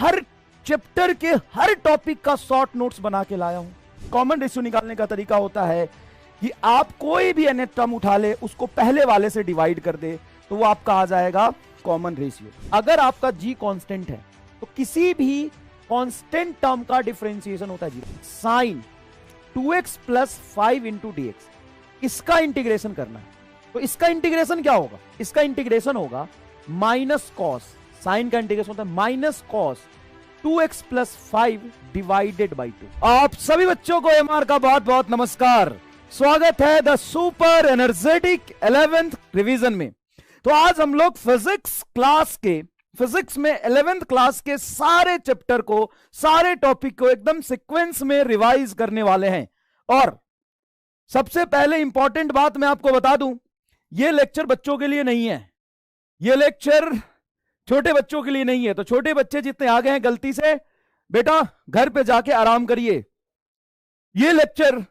हर chapter के हर topic का short notes बना के लाया हूं। कॉमन रेशियो निकालने का तरीका होता है कि आप कोई भी nth टर्म उठा ले, उसको पहले वाले से डिवाइड कर दे, तो वो आपका आ जाएगा कॉमन रेशियो। अगर आपका g कांस्टेंट है तो किसी भी कांस्टेंट टर्म का डिफरेंशिएशन होता है जी। Sine 2x plus 5 into dx, इसका इंटीग्रेशन करना है। तो इसका इंटीग्रेशन क्या होगा? इसका इंटीग्रेशन होगा माइनस कॉस, साइन का इंटीग्रेशन होता है minus cos 2x plus 5 divided by 2। आप सभी बच्चों को एमआर का बहुत बहुत नमस्कार, स्वागत है the super energetic 11th revision में। तो आज हम लोग फिजिक्स में 11th क्लास के सारे चैप्टर को, सारे टॉपिक को एकदम सीक्वेंस में रिवाइज करने वाले हैं। और सबसे पहले इंपॉर्टेंट बात मैं आपको बता दूं, यह लेक्चर बच्चों के लिए नहीं है, यह लेक्चर छोटे बच्चों के लिए नहीं है। तो छोटे बच्चे जितने आ गए हैं गलती से, बेटा घर पे जाके आराम करिए। यह लेक्चर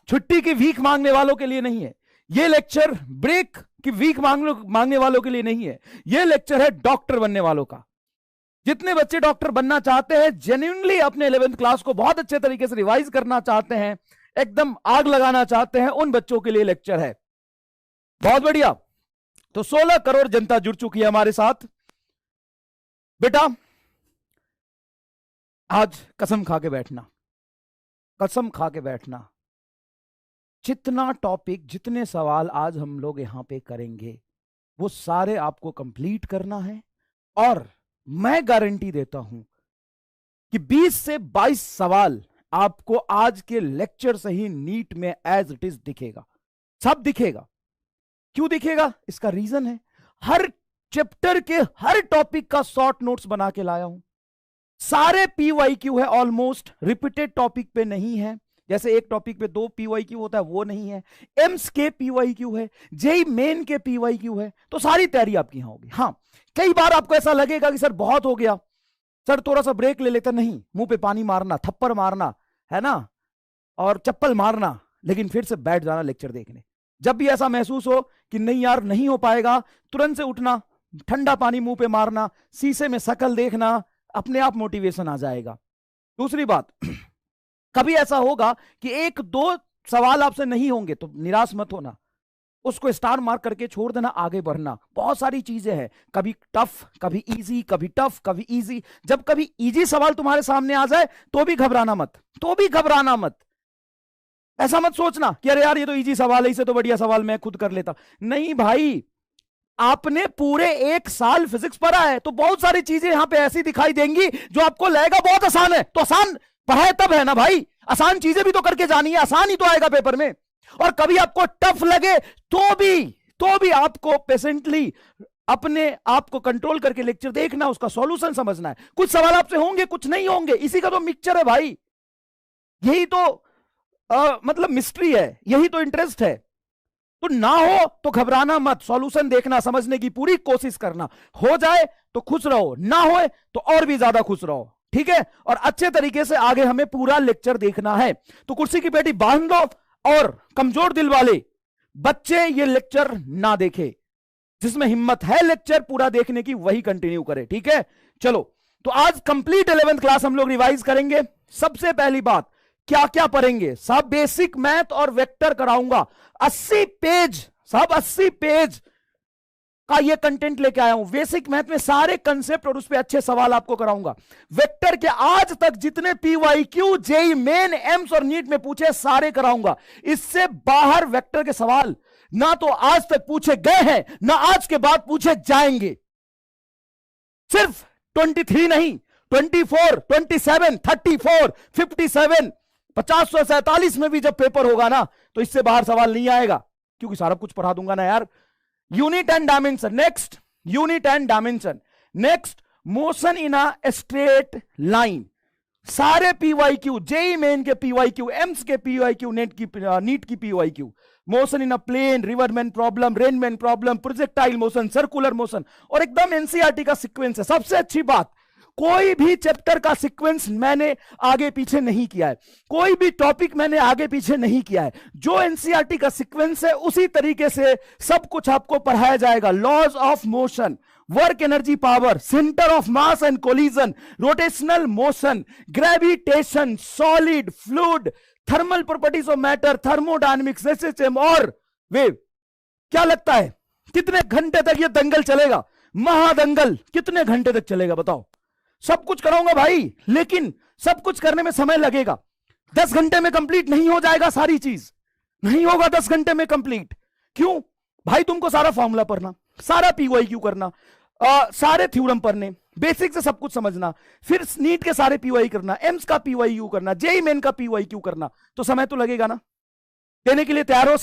छुट्टी की वीक मांगने वालों के लिए नहीं है, यह लेक्चर ब्रेक की वीक मांगने वालों के लिए नहीं है, यह लेक्चर है डॉक्टर बनने वालों का। जितने बच्चे डॉक्टर बनना चाहते हैं, जेन्युइनली अपने 11th क्लास को बहुत अच्छे तरीके से रिवाइज करना चाहते हैं, एकदम आग लगाना चाहते हैं, उन बच्चों के लिए लेक्चर है। बहुत बढ़िया। तो 16 करोड़ जनता जुड़ चुकी है हमारे साथ। बेटा आज कसम खा के बैठना, कसम खा के बैठना, जितना टॉपिक, जितने सवाल आज हम लोग यहां पे करेंगे वो सारे आपको कंप्लीट करना है। और मैं गारंटी देता हूं कि 20 से 22 सवाल आपको आज के लेक्चर से ही नीट में एज इट इज दिखेगा, सब दिखेगा। क्यों दिखेगा? इसका रीजन है, हर चैप्टर के हर टॉपिक का शॉर्ट नोट्स बना के लाया हूं। सारे PYQ है, ऑलमोस्ट रिपीटेड टॉपिक पे नहीं है। जैसे एक टॉपिक पे 2 PYQ होता है, वो नहीं है। एम्स के PYQ है, जेई मेन के PYQ है। तो सारी तैयारी आपकी यहां होगी। हाँ, कई बार आपको ऐसा लगेगा कि सर बहुत हो गया, सर थोड़ा सा ब्रेक ले लेता। नहीं, मुंह पे पानी मारना, थप्पड़ मारना है ना, और चप्पल मारना, लेकिन फिर से बैठ जाना लेक्चर देखने। जब भी ऐसा महसूस हो कि नहीं यार नहीं हो पाएगा, तुरंत से उठना, ठंडा पानी मुंह पे मारना, शीशे में शक्ल देखना, अपने आप मोटिवेशन आ जाएगा। दूसरी बात, कभी ऐसा होगा कि 1-2 सवाल आपसे नहीं होंगे तो निराश मत होना, उसको स्टार मार्क करके छोड़ देना, आगे बढ़ना। बहुत सारी चीजें हैं, कभी टफ, कभी इजी, कभी टफ, कभी इजी। जब कभी इजी सवाल तुम्हारे सामने आ जाए तो भी घबराना मत, तो भी घबराना मत। ऐसा मत सोचना कि अरे यार ये तो इजी सवाल है, इसे तो बढ़िया सवाल मैं खुद कर लेता। नहीं भाई, आपने पूरे 1 साल फिजिक्स पढ़ा है तो बहुत सारी चीजें यहां पे ऐसी दिखाई देंगी जो आपको लगेगा बहुत आसान है। तो आसान पढ़ाए तब है ना भाई, आसान चीजें भी तो करके जानी है, आसान ही तो आएगा पेपर में। और कभी आपको टफ लगे तो भी आपको पेशेंटली अपने आप को कंट्रोल करके लेक्चर देखना, उसका सॉल्यूशन समझना है। कुछ सवाल आपसे होंगे, कुछ नहीं होंगे, इसी का तो मिक्सचर है भाई। यही तो मतलब मिस्ट्री है, यही तो इंटरेस्ट है। तो ना हो तो घबराना मत, सॉल्यूशन देखना, समझने की पूरी कोशिश करना। हो जाए तो खुश रहो, ना होए तो और भी ज्यादा खुश रहो, ठीक है। और अच्छे तरीके से आगे हमें पूरा लेक्चर देखना है। तो कुर्सी की पेटी बांध दो, और कमजोर दिल वाले बच्चे ये लेक्चर ना देखे, जिसमें हिम्मत है लेक्चर पूरा देखने की वही कंटिन्यू करे, ठीक है। चलो, तो आज कंप्लीट 11th क्लास हम लोग रिवाइज करेंगे। सबसे पहली बात, क्या क्या पढ़ेंगे? सब बेसिक मैथ और वेक्टर कराऊंगा। 80 पेज, सब 80 पेज का ये कंटेंट लेके आया हूं। बेसिक मैथ में सारे कंसेप्ट और उस पे अच्छे सवाल आपको कराऊंगा। वेक्टर के आज तक जितने PYQ, जेई मेन, एम्स और नीट में पूछे सारे कराऊंगा। इससे बाहर वेक्टर के सवाल ना तो आज तक पूछे गए हैं, ना आज के बाद पूछे जाएंगे। सिर्फ 23 नहीं, 24, 27, 34, 57, 50-47 में भी जब पेपर होगा ना, तो इससे बाहर सवाल नहीं आएगा, क्योंकि सारा कुछ पढ़ा दूंगा ना यार। Unit and dimension, next unit and dimension, next motion in a straight line. सारे PYQ, जेई मेन के PYQ, एम्स के PYQ, नीट की PYQ, motion in a plane, river man problem, rain man problem, projectile motion, circular motion, और एकदम NCERT का sequence है। सबसे अच्छी बात, कोई भी चैप्टर का सीक्वेंस मैंने आगे पीछे नहीं किया है, कोई भी टॉपिक मैंने आगे पीछे नहीं किया है। जो एनसीईआरटी का सीक्वेंस है उसी तरीके से सब कुछ आपको पढ़ाया जाएगा। Laws of motion, work energy power, centre of mass and collision, rotational motion, gravitation, solid, fluid, thermal properties of matter, thermodynamics, SHM और वेव। क्या लगता है कितने घंटे तक ये दंगल चलेगा? महादंगल कितने घंटे तक चलेगा बताओ? सब कुछ कराऊंगा भाई, लेकिन सब कुछ करने में समय लगेगा। 10 घंटे में कंप्लीट नहीं हो जाएगा, सारी चीज नहीं होगा 10 घंटे में कंप्लीट। क्यों भाई? तुमको सारा फॉर्मूला पढ़ना, सारा पीवाईक्यू करना, सारे थ्योरम पढ़ने, बेसिक से सब कुछ समझना, फिर नीट के सारे पीवाई करना, एम्स का पीवाईक्यू करना, जेई मेन का पीवाईक्यू करना, तो समय तो लगेगा ना। देने के लिए तैयार हो?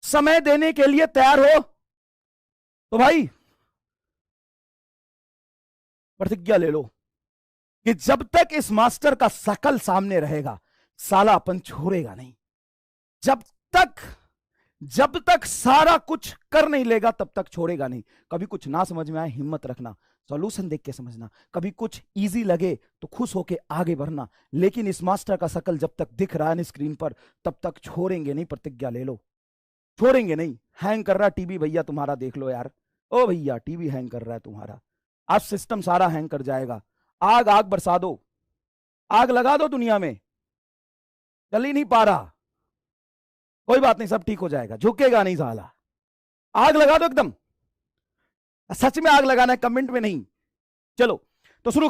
समय देने के लिए तैयार हो तो भाई प्रतिज्ञा ले लो कि जब तक इस मास्टर का शकल सामने रहेगा साला अपन छोड़ेगा नहीं। जब तक सारा कुछ कर नहीं लेगा तब तक छोड़ेगा नहीं। कभी कुछ ना समझ में आए हिम्मत रखना, सॉल्यूशन देख के समझना, कभी कुछ इजी लगे तो खुश होके आगे बढ़ना, लेकिन इस मास्टर का शकल जब तक दिख रहा है ना स्क्रीन पर तब तक छोड़ेंगे नहीं। प्रतिज्ञा ले लो, छोड़ेंगे नहीं। हैंग कर रहा टीवी भैया तुम्हारा, देख लो यार। ओ भैया टीवी हैंग कर रहा है तुम्हारा, आज सिस्टम सारा हैंग कर जाएगा। आग बरसा दो, आग लगा दो दुनिया में, चल ही नहीं पा रहा, कोई बात नहीं, सब ठीक हो जाएगा, झुकेगा नहीं साला। आग लगा दो एकदम, सच में आग लगाना है, कमेंट में नहीं। चलो तो शुरू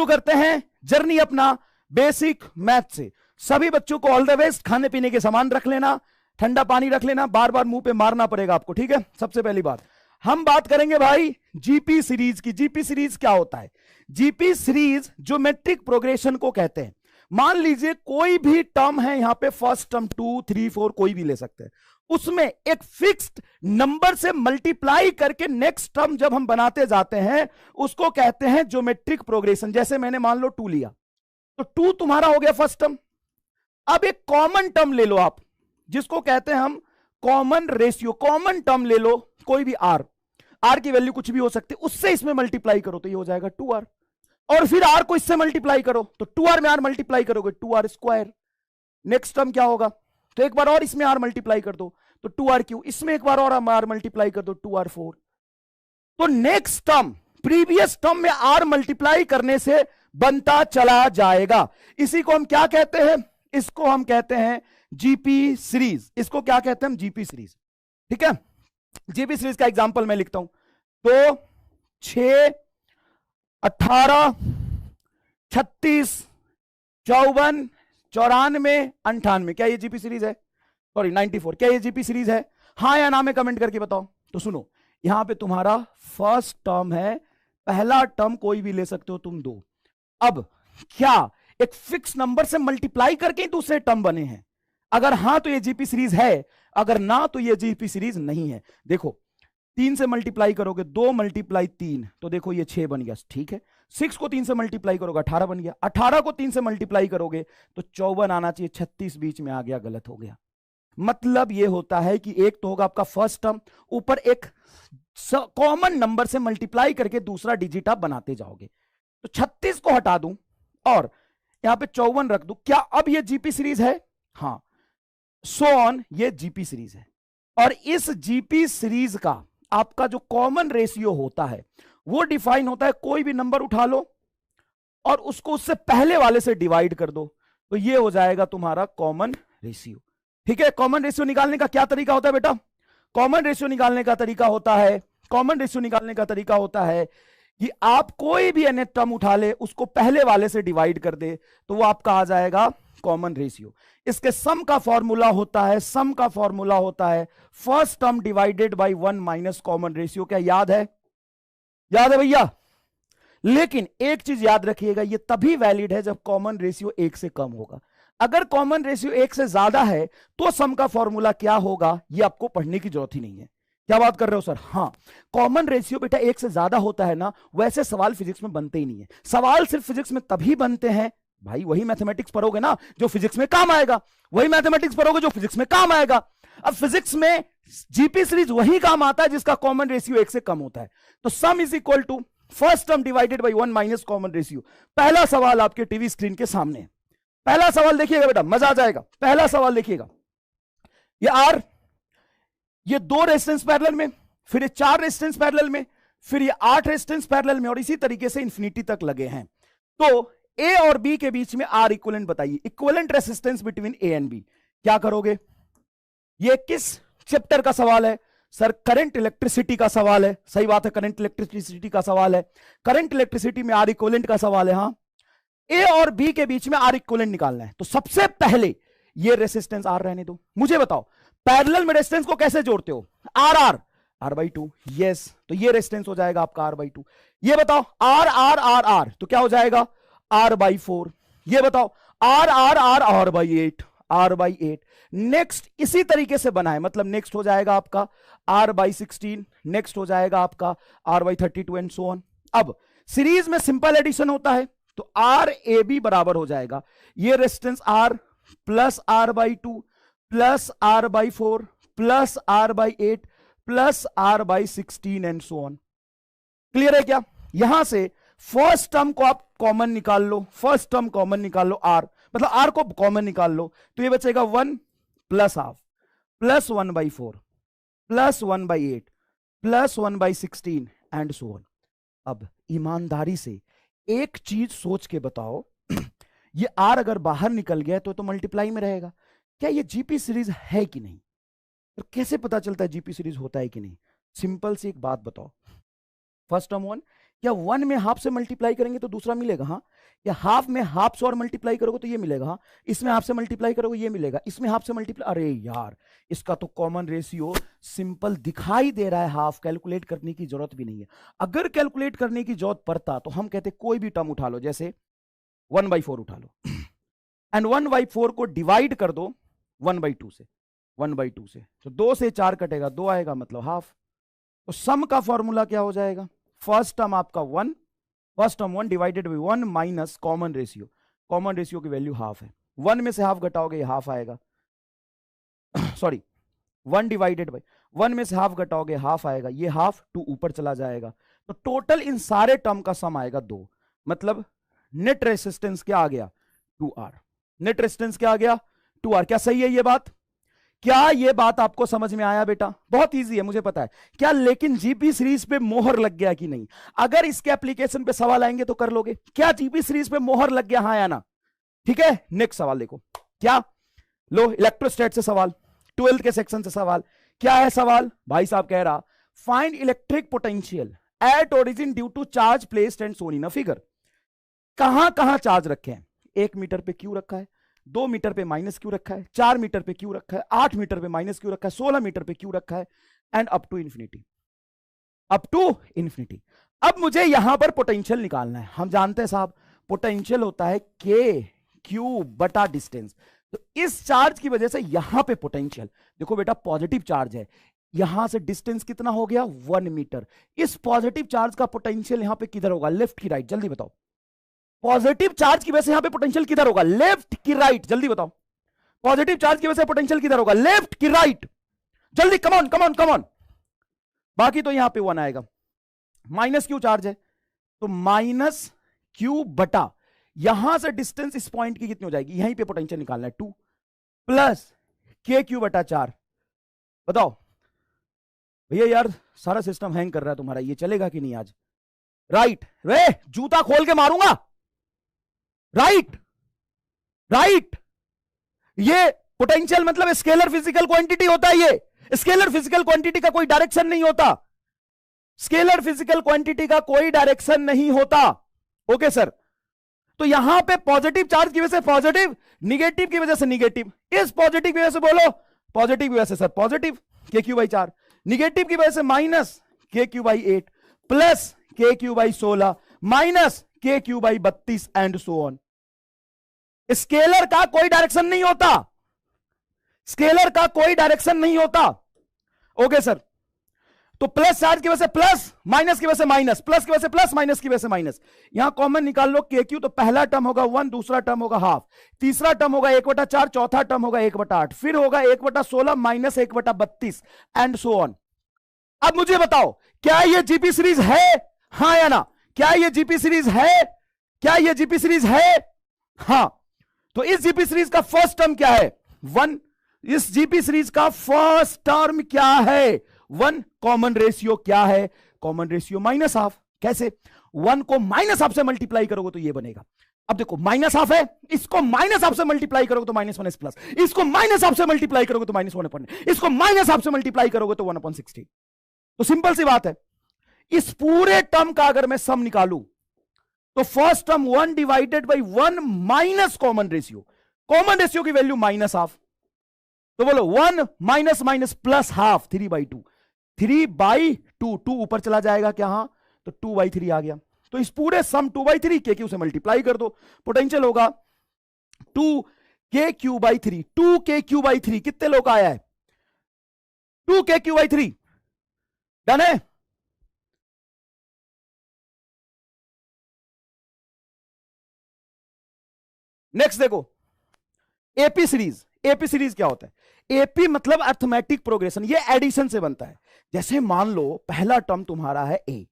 करते हैं जर्नी अपना बेसिक मैथ से। सभी बच्चों को ऑल द बेस्ट। खाने पीने के सामान रख लेना, ठंडा पानी रख लेना, बार बार मुंह पे मारना पड़ेगा आपको, ठीक है। सबसे पहली बात हम बात करेंगे भाई जीपी सीरीज की। जीपी सीरीज क्या होता है? जीपी सीरीज ज्योमेट्रिक प्रोग्रेशन को कहते हैं। मान लीजिए कोई भी टर्म है यहां पे, फर्स्ट टर्म 2, 3, 4 कोई भी ले सकते हैं, उसमें एक फिक्स्ड नंबर से मल्टीप्लाई करके नेक्स्ट टर्म जब हम बनाते जाते हैं उसको कहते हैं ज्योमेट्रिक प्रोग्रेशन। जैसे मैंने मान लो 2 लिया तो 2 तुम्हारा हो गया फर्स्ट टर्म। अब एक कॉमन टर्म ले लो आप, जिसको कहते हैं हम कॉमन रेशियो। कॉमन टर्म ले लो कोई भी आर की वैल्यू कुछ भी हो सकती है, उससे इसमें मल्टीप्लाई करो तो ये हो जाएगा 2r, और फिर r को इससे मल्टीप्लाई करो तो 2r में r मल्टीप्लाई करोगे 2r स्क्वायर। नेक्स्ट टर्म क्या होगा? तो एक बार और इसमें r मल्टीप्लाई कर दो तो 2r3, इसमें एक बार और r मल्टीप्लाई कर दो 2r4। तो नेक्स्ट टर्म प्रीवियस टर्म में r मल्टीप्लाई करने से बनता चला जाएगा। इसी को हम क्या कहते हैं? इसको हम कहते हैं जीपी सीरीज। इसको क्या कहते हैं हम? जीपी सीरीज, ठीक है। जीपी सीरीज का एग्जांपल मैं लिखता हूं, तो 6, 18, 36, 54, 94, 98, क्या ये जीपी सीरीज है? सॉरी 94, क्या ये जीपी सीरीज है? हाँ या ना में कमेंट करके बताओ। तो सुनो, यहां पे तुम्हारा फर्स्ट टर्म है, पहला टर्म कोई भी ले सकते हो तुम 2। अब क्या एक फिक्स नंबर से मल्टीप्लाई करके ही दूसरे टर्म बने हैं? अगर हां तो ये जीपी सीरीज है, अगर ना तो ये जीपी सीरीज नहीं है। देखो 3 से मल्टीप्लाई करोगे, 2 × 3 तो देखो ये 6 बन गया, ठीक है। 6 को 3 से मल्टीप्लाई करोगे 18 बन गया, 18 को 3 से मल्टीप्लाई करोगे तो 54 आना चाहिए, 36 बीच में आ गया, गलत हो गया। मतलब ये होता है कि एक तो होगा आपका फर्स्ट टर्म, ऊपर एक कॉमन नंबर से मल्टीप्लाई करके दूसरा डिजिट आप बनाते जाओगे। तो 36 को हटा दूं और यहां पे 54 रख दूं, क्या अब ये जीपी सीरीज है? हाँ, सो ऑन, ये जीपी सीरीज है। और इस जीपी सीरीज का आपका जो कॉमन रेशियो होता है वो डिफाइन होता है, कोई भी नंबर उठा लो और उसको उससे पहले वाले से डिवाइड कर दो तो ये हो जाएगा तुम्हारा कॉमन रेशियो, ठीक है। कॉमन रेशियो निकालने का क्या तरीका होता है बेटा? कॉमन रेशियो निकालने का तरीका होता है कि आप कोई भी अन्य टर्म उठा ले, उसको पहले वाले से डिवाइड कर दे तो वो आपका आ जाएगा कॉमन रेशियो। इसके सम का फॉर्मूला होता है first term divided by 1 minus common ratio. क्या याद है भैया? लेकिन एक चीज याद रखिएगा, ये तभी वैलिड है जब कॉमन रेशियो 1 से कम होगा। अगर कॉमन रेशियो 1 से ज्यादा है तो सम का फॉर्मूला क्या होगा ये आपको पढ़ने की जरूरत ही नहीं है। क्या बात कर रहे हो सर? हाँ, कॉमन रेशियो बेटा 1 से ज्यादा होता है ना, वैसे सवाल फिजिक्स में बनते ही नहीं है। सवाल सिर्फ फिजिक्स में तभी बनते हैं भाई, वही मैथमेटिक्स पढ़ोगे ना जो फिजिक्स में काम आएगा, वही मैथमेटिक्स पढ़ोगे जो फिजिक्स में काम आएगा। अब फिजिक्स में जीपी सीरीज वही काम आता है जिसका कॉमन रेशियो 1 से कम होता है। तो sum is equal to first term divided by 1 minus common ratio. पहला सवाल आपके टीवी स्क्रीन के सामने है। पहला सवाल देखिएगा बेटा, मजा आ जाएगा। पहला सवाल देखिएगा, ये आर, ये 2 रेजिस्टेंस पैरेलल में, फिर ये 4 रेजिस्टेंस पैरेलल में, फिर ये 8 रेजिस्टेंस पैरेलल में, और इसी तरीके से इंफिनिटी तक लगे हैं। तो ए और बी के बीच में आर इक्विवेलेंट बताइए, equivalent resistance between A and B. क्या करोगे? ये किस चैप्टर का सवाल है सर? करंट इलेक्ट्रिसिटी का सवाल है। सही बात है, करंट इलेक्ट्रिसिटी का सवाल है। करंट इलेक्ट्रिसिटी में आर इक्विवेलेंट का सवाल है। हाँ, ए और बी के बीच में आर इक्विवेलेंट निकालना है। तो सबसे पहले ये रेजिस्टेंस आर रहने दो। मुझे बताओ पैरेलल में रेजिस्टेंस को कैसे जोड़ते हो? R R R by two. Yes, तो ये रेजिस्टेंस हो जाएगा आपका आर बाई टू। ये बताओ आर आर आर आर, तो क्या हो जाएगा? R by 4। ये बताओ R R R R by 8, R by 8। Next इसी तरीके से बनाए, मतलब नेक्स्ट हो जाएगा आपका आर बाई 16, नेक्स्ट हो जाएगा आपका R by 32 and so on. अब सीरीज में सिंपल एडिशन होता है, तो आर ए बी बराबर हो जाएगा ये resistance R plus R by 2 plus R by 4 plus R by 8 plus R by 16 and so on. Clear है क्या? यहां से फर्स्ट टर्म को आप कॉमन निकाल लो, फर्स्ट टर्म कॉमन निकाल लो, आर मतलब आर को कॉमन निकाल लो, तो ये बचेगा 1 plus half plus 1 by 4 plus 1 by 8 plus 1 by 16 and so on. अब ईमानदारी से एक चीज सोच के बताओ, ये आर अगर बाहर निकल गया तो मल्टीप्लाई में रहेगा। क्या ये जीपी सीरीज है कि नहीं? तो कैसे पता चलता है जीपी सीरीज होता है कि नहीं? सिंपल सी एक बात बताओ, फर्स्ट टर्म 1, क्या 1 में हाफ से मल्टीप्लाई करेंगे तो दूसरा मिलेगा? हाँ। या हाफ में हाफ से और मल्टीप्लाई करोगे तो ये मिलेगा? हाँ। इसमें हाफ से मल्टीप्लाई करोगे ये मिलेगा, इसमें हाफ से मल्टीप्लाई, अरे यार इसका तो कॉमन रेशियो सिंपल दिखाई दे रहा है, हाफ कैलकुलेट करने की जरूरत भी नहीं है। अगर कैलकुलेट करने की जरूरत पड़ता तो हम कहते कोई भी टर्म उठा लो, जैसे 1/4 उठा लो एंड 1/4 को डिवाइड कर दो 1/2 से, 1/2 से, तो 2 से 4 कटेगा, 2 आएगा मतलब हाफ। तो सम का फॉर्मूला क्या हो जाएगा? फर्स्ट टर्म आपका 1, first term 1 divided by 1 minus common ratio, common ratio की वैल्यू हाफ है, 1 में से हाफ घटाओगे ये हाफ आएगा सॉरी 1 डिवाइडेड बाई 1 में से हाफ घटाओगे हाफ आएगा, ये हाफ 2 ऊपर चला जाएगा, तो टोटल इन सारे टर्म का सम आएगा 2। मतलब नेट रेजिस्टेंस क्या आ गया? 2R। नेट रेजिस्टेंस क्या आ गया? 2R। क्या सही है ये बात? क्या ये बात आपको समझ में आया बेटा? बहुत इजी है मुझे पता है क्या, लेकिन जीपी सीरीज पे मोहर लग गया कि नहीं? अगर इसके एप्लीकेशन पे सवाल आएंगे तो कर लोगे क्या? जीपी सीरीज पे मोहर लग गया, हाँ या ना? ठीक है, नेक्स्ट सवाल देखो क्या, लो इलेक्ट्रोस्टैट से सवाल, 12th के सेक्शन से सवाल। क्या है सवाल? भाई साहब कह रहा find electric potential at origin due to charge placed and shown in a figure. कहां कहां चार्ज रखे हैं? 1 मीटर पे क्यू रखा है, 2 मीटर पे माइनस क्यू रखा है, 4 मीटर पे क्यू रखा है, 8 मीटर पे माइनस क्यू रखा है, 16 मीटर पे क्यू रखा है, and up to infinity, up to infinity. अब मुझे यहां पर पोटेंशियल निकालना है। हम जानते हैं साहब पोटेंशियल होता है के क्यू बटा डिस्टेंस, तो इस चार्ज की वजह से यहां पे पोटेंशियल, देखो बेटा पॉजिटिव चार्ज है, यहां से डिस्टेंस कितना हो गया? 1 मीटर। इस पॉजिटिव चार्ज का पोटेंशियल यहां पे किधर होगा? लेफ्ट की राइट? जल्दी बताओ। पॉजिटिव चार्ज की वजह से यहां पे पोटेंशियल किधर होगा? लेफ्ट की राइट? जल्दी बताओ। पॉजिटिव चार्ज की वजह से पोटेंशियल किधर होगा? लेफ्ट की राइट? जल्दी, come on come on come on. बाकी तो यहां पे 1 आएगा, माइनस क्यू चार्ज है तो माइनस क्यू बटा, यहां से डिस्टेंस इस पॉइंट की कितनी हो जाएगी? यहीं पे पोटेंशियल निकालना है 2 प्लस के क्यू बटा 4। बताओ भैया यार सारा सिस्टम हैंग कर रहा है तुम्हारा, ये चलेगा कि नहीं आज? राइट, वे जूता खोल के मारूंगा। राइट राइट, ये पोटेंशियल मतलब स्केलर फिजिकल क्वांटिटी होता है। ये स्केलर फिजिकल क्वांटिटी का कोई डायरेक्शन नहीं होता, स्केलर फिजिकल क्वांटिटी का कोई डायरेक्शन नहीं होता। ओके सर, तो यहां पे पॉजिटिव चार्ज की वजह से पॉजिटिव, निगेटिव की वजह से निगेटिव। इस पॉजिटिव की वजह से बोलो, पॉजिटिव की वजह से सर पॉजिटिव के क्यू बाई 4, निगेटिव की वजह से माइनस के क्यू बाई 8 प्लस के क्यू बाई 16 माइनस के Q by 32 and so on. Scalar का कोई डायरेक्शन नहीं होता, स्केलर का कोई डायरेक्शन नहीं होता। ओके सर, तो प्लस चार्ज की वजह से प्लस, माइनस की वजह से माइनस, प्लस की वजह से प्लस, माइनस की वजह से माइनस। यहां कॉमन निकाल लो के क्यू, तो पहला टर्म होगा 1, दूसरा टर्म होगा हाफ, तीसरा टर्म होगा 1/4, चौथा टर्म होगा 1/8, फिर होगा 1/16 माइनस 1/32 एंड सो ऑन। अब मुझे बताओ क्या ये जीपी सीरीज है, हां या ना? क्या ये जीपी सीरीज है? क्या ये जीपी सीरीज है? हां। तो इस जीपी सीरीज का फर्स्ट टर्म क्या है? 1। इस जीपी सीरीज का फर्स्ट टर्म क्या है? 1 कॉमन रेशियो क्या है? Common ratio minus half. कैसे? 1 को माइनस हाफ से मल्टीप्लाई करोगे तो ये बनेगा। अब देखो माइनस हाफ है, इसको माइनस हाफ से मल्टीप्लाई करोगे तो -1 s प्लस, इसको माइनस हाफ से मल्टीप्लाई करोगे तो -1/, इसको माइनस हाफ से मल्टीप्लाई करोगे तो 1/16। तो सिंपल सी बात है, इस पूरे टर्म का अगर मैं सम निकालू तो first term 1 divided by 1 minus common ratio, common ratio की वैल्यू माइनस हाफ, तो बोलो 1 माइनस माइनस प्लस हाफ, 3/2, 3/2, 2 ऊपर चला जाएगा क्या? हाँ, तो 2/3 आ गया। तो इस पूरे सम 2/3 के क्यू से मल्टीप्लाई कर दो, पोटेंशियल होगा 2k/3, 2k/3 कितने लोग आया है? 2k/3 डन है। नेक्स्ट देखो एपी सीरीज। एपी सीरीज क्या होता है? एपी मतलब अर्थमेटिक प्रोग्रेशन, ये एडिशन से बनता है। जैसे मान लो पहला टर्म तुम्हारा है ए,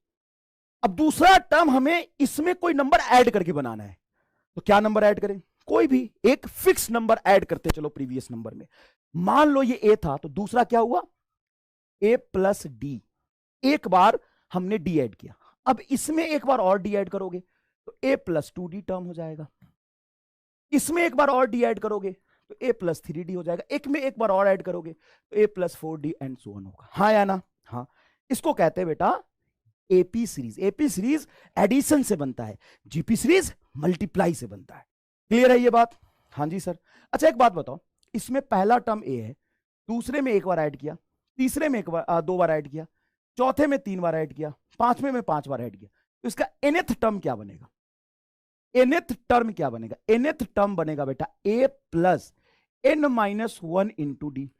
अब दूसरा टर्म हमें इसमें कोई नंबर ऐड करके बनाना है, तो क्या नंबर ऐड करें? कोई भी एक फिक्स नंबर ऐड करते चलो प्रीवियस नंबर में। मान लो ये ए था, तो दूसरा क्या हुआ? ए प्लस डी। एक बार हमने डी ऐड किया, अब इसमें एक बार और डी ऐड करोगे तो ए प्लस 2d टर्म हो जाएगा। इसमें एक बार और डी ऐड करोगे तो ए प्लस 3d हो जाएगा। एक में एक बार और ऐड करोगे तो A plus 4d and so on होगा। हाँ या ना? हाँ। इसको कहते हैं बेटा AP series. AP series addition से बनता है, जीपी सीरीज मल्टीप्लाई से बनता है। क्लियर है ये बात? हाँ जी सर। अच्छा एक बात बताओ, इसमें पहला टर्म ए है, दूसरे में एक बार ऐड किया, तीसरे में एक बार 2 बार ऐड किया, चौथे में 3 बार ऐड किया, पांचवें में 5 बार ऐड किया, तो इसका nth टर्म क्या बनेगा? nth टर्म क्या बनेगा? nth टर्म बनेगा बेटा a plus n-1 into D.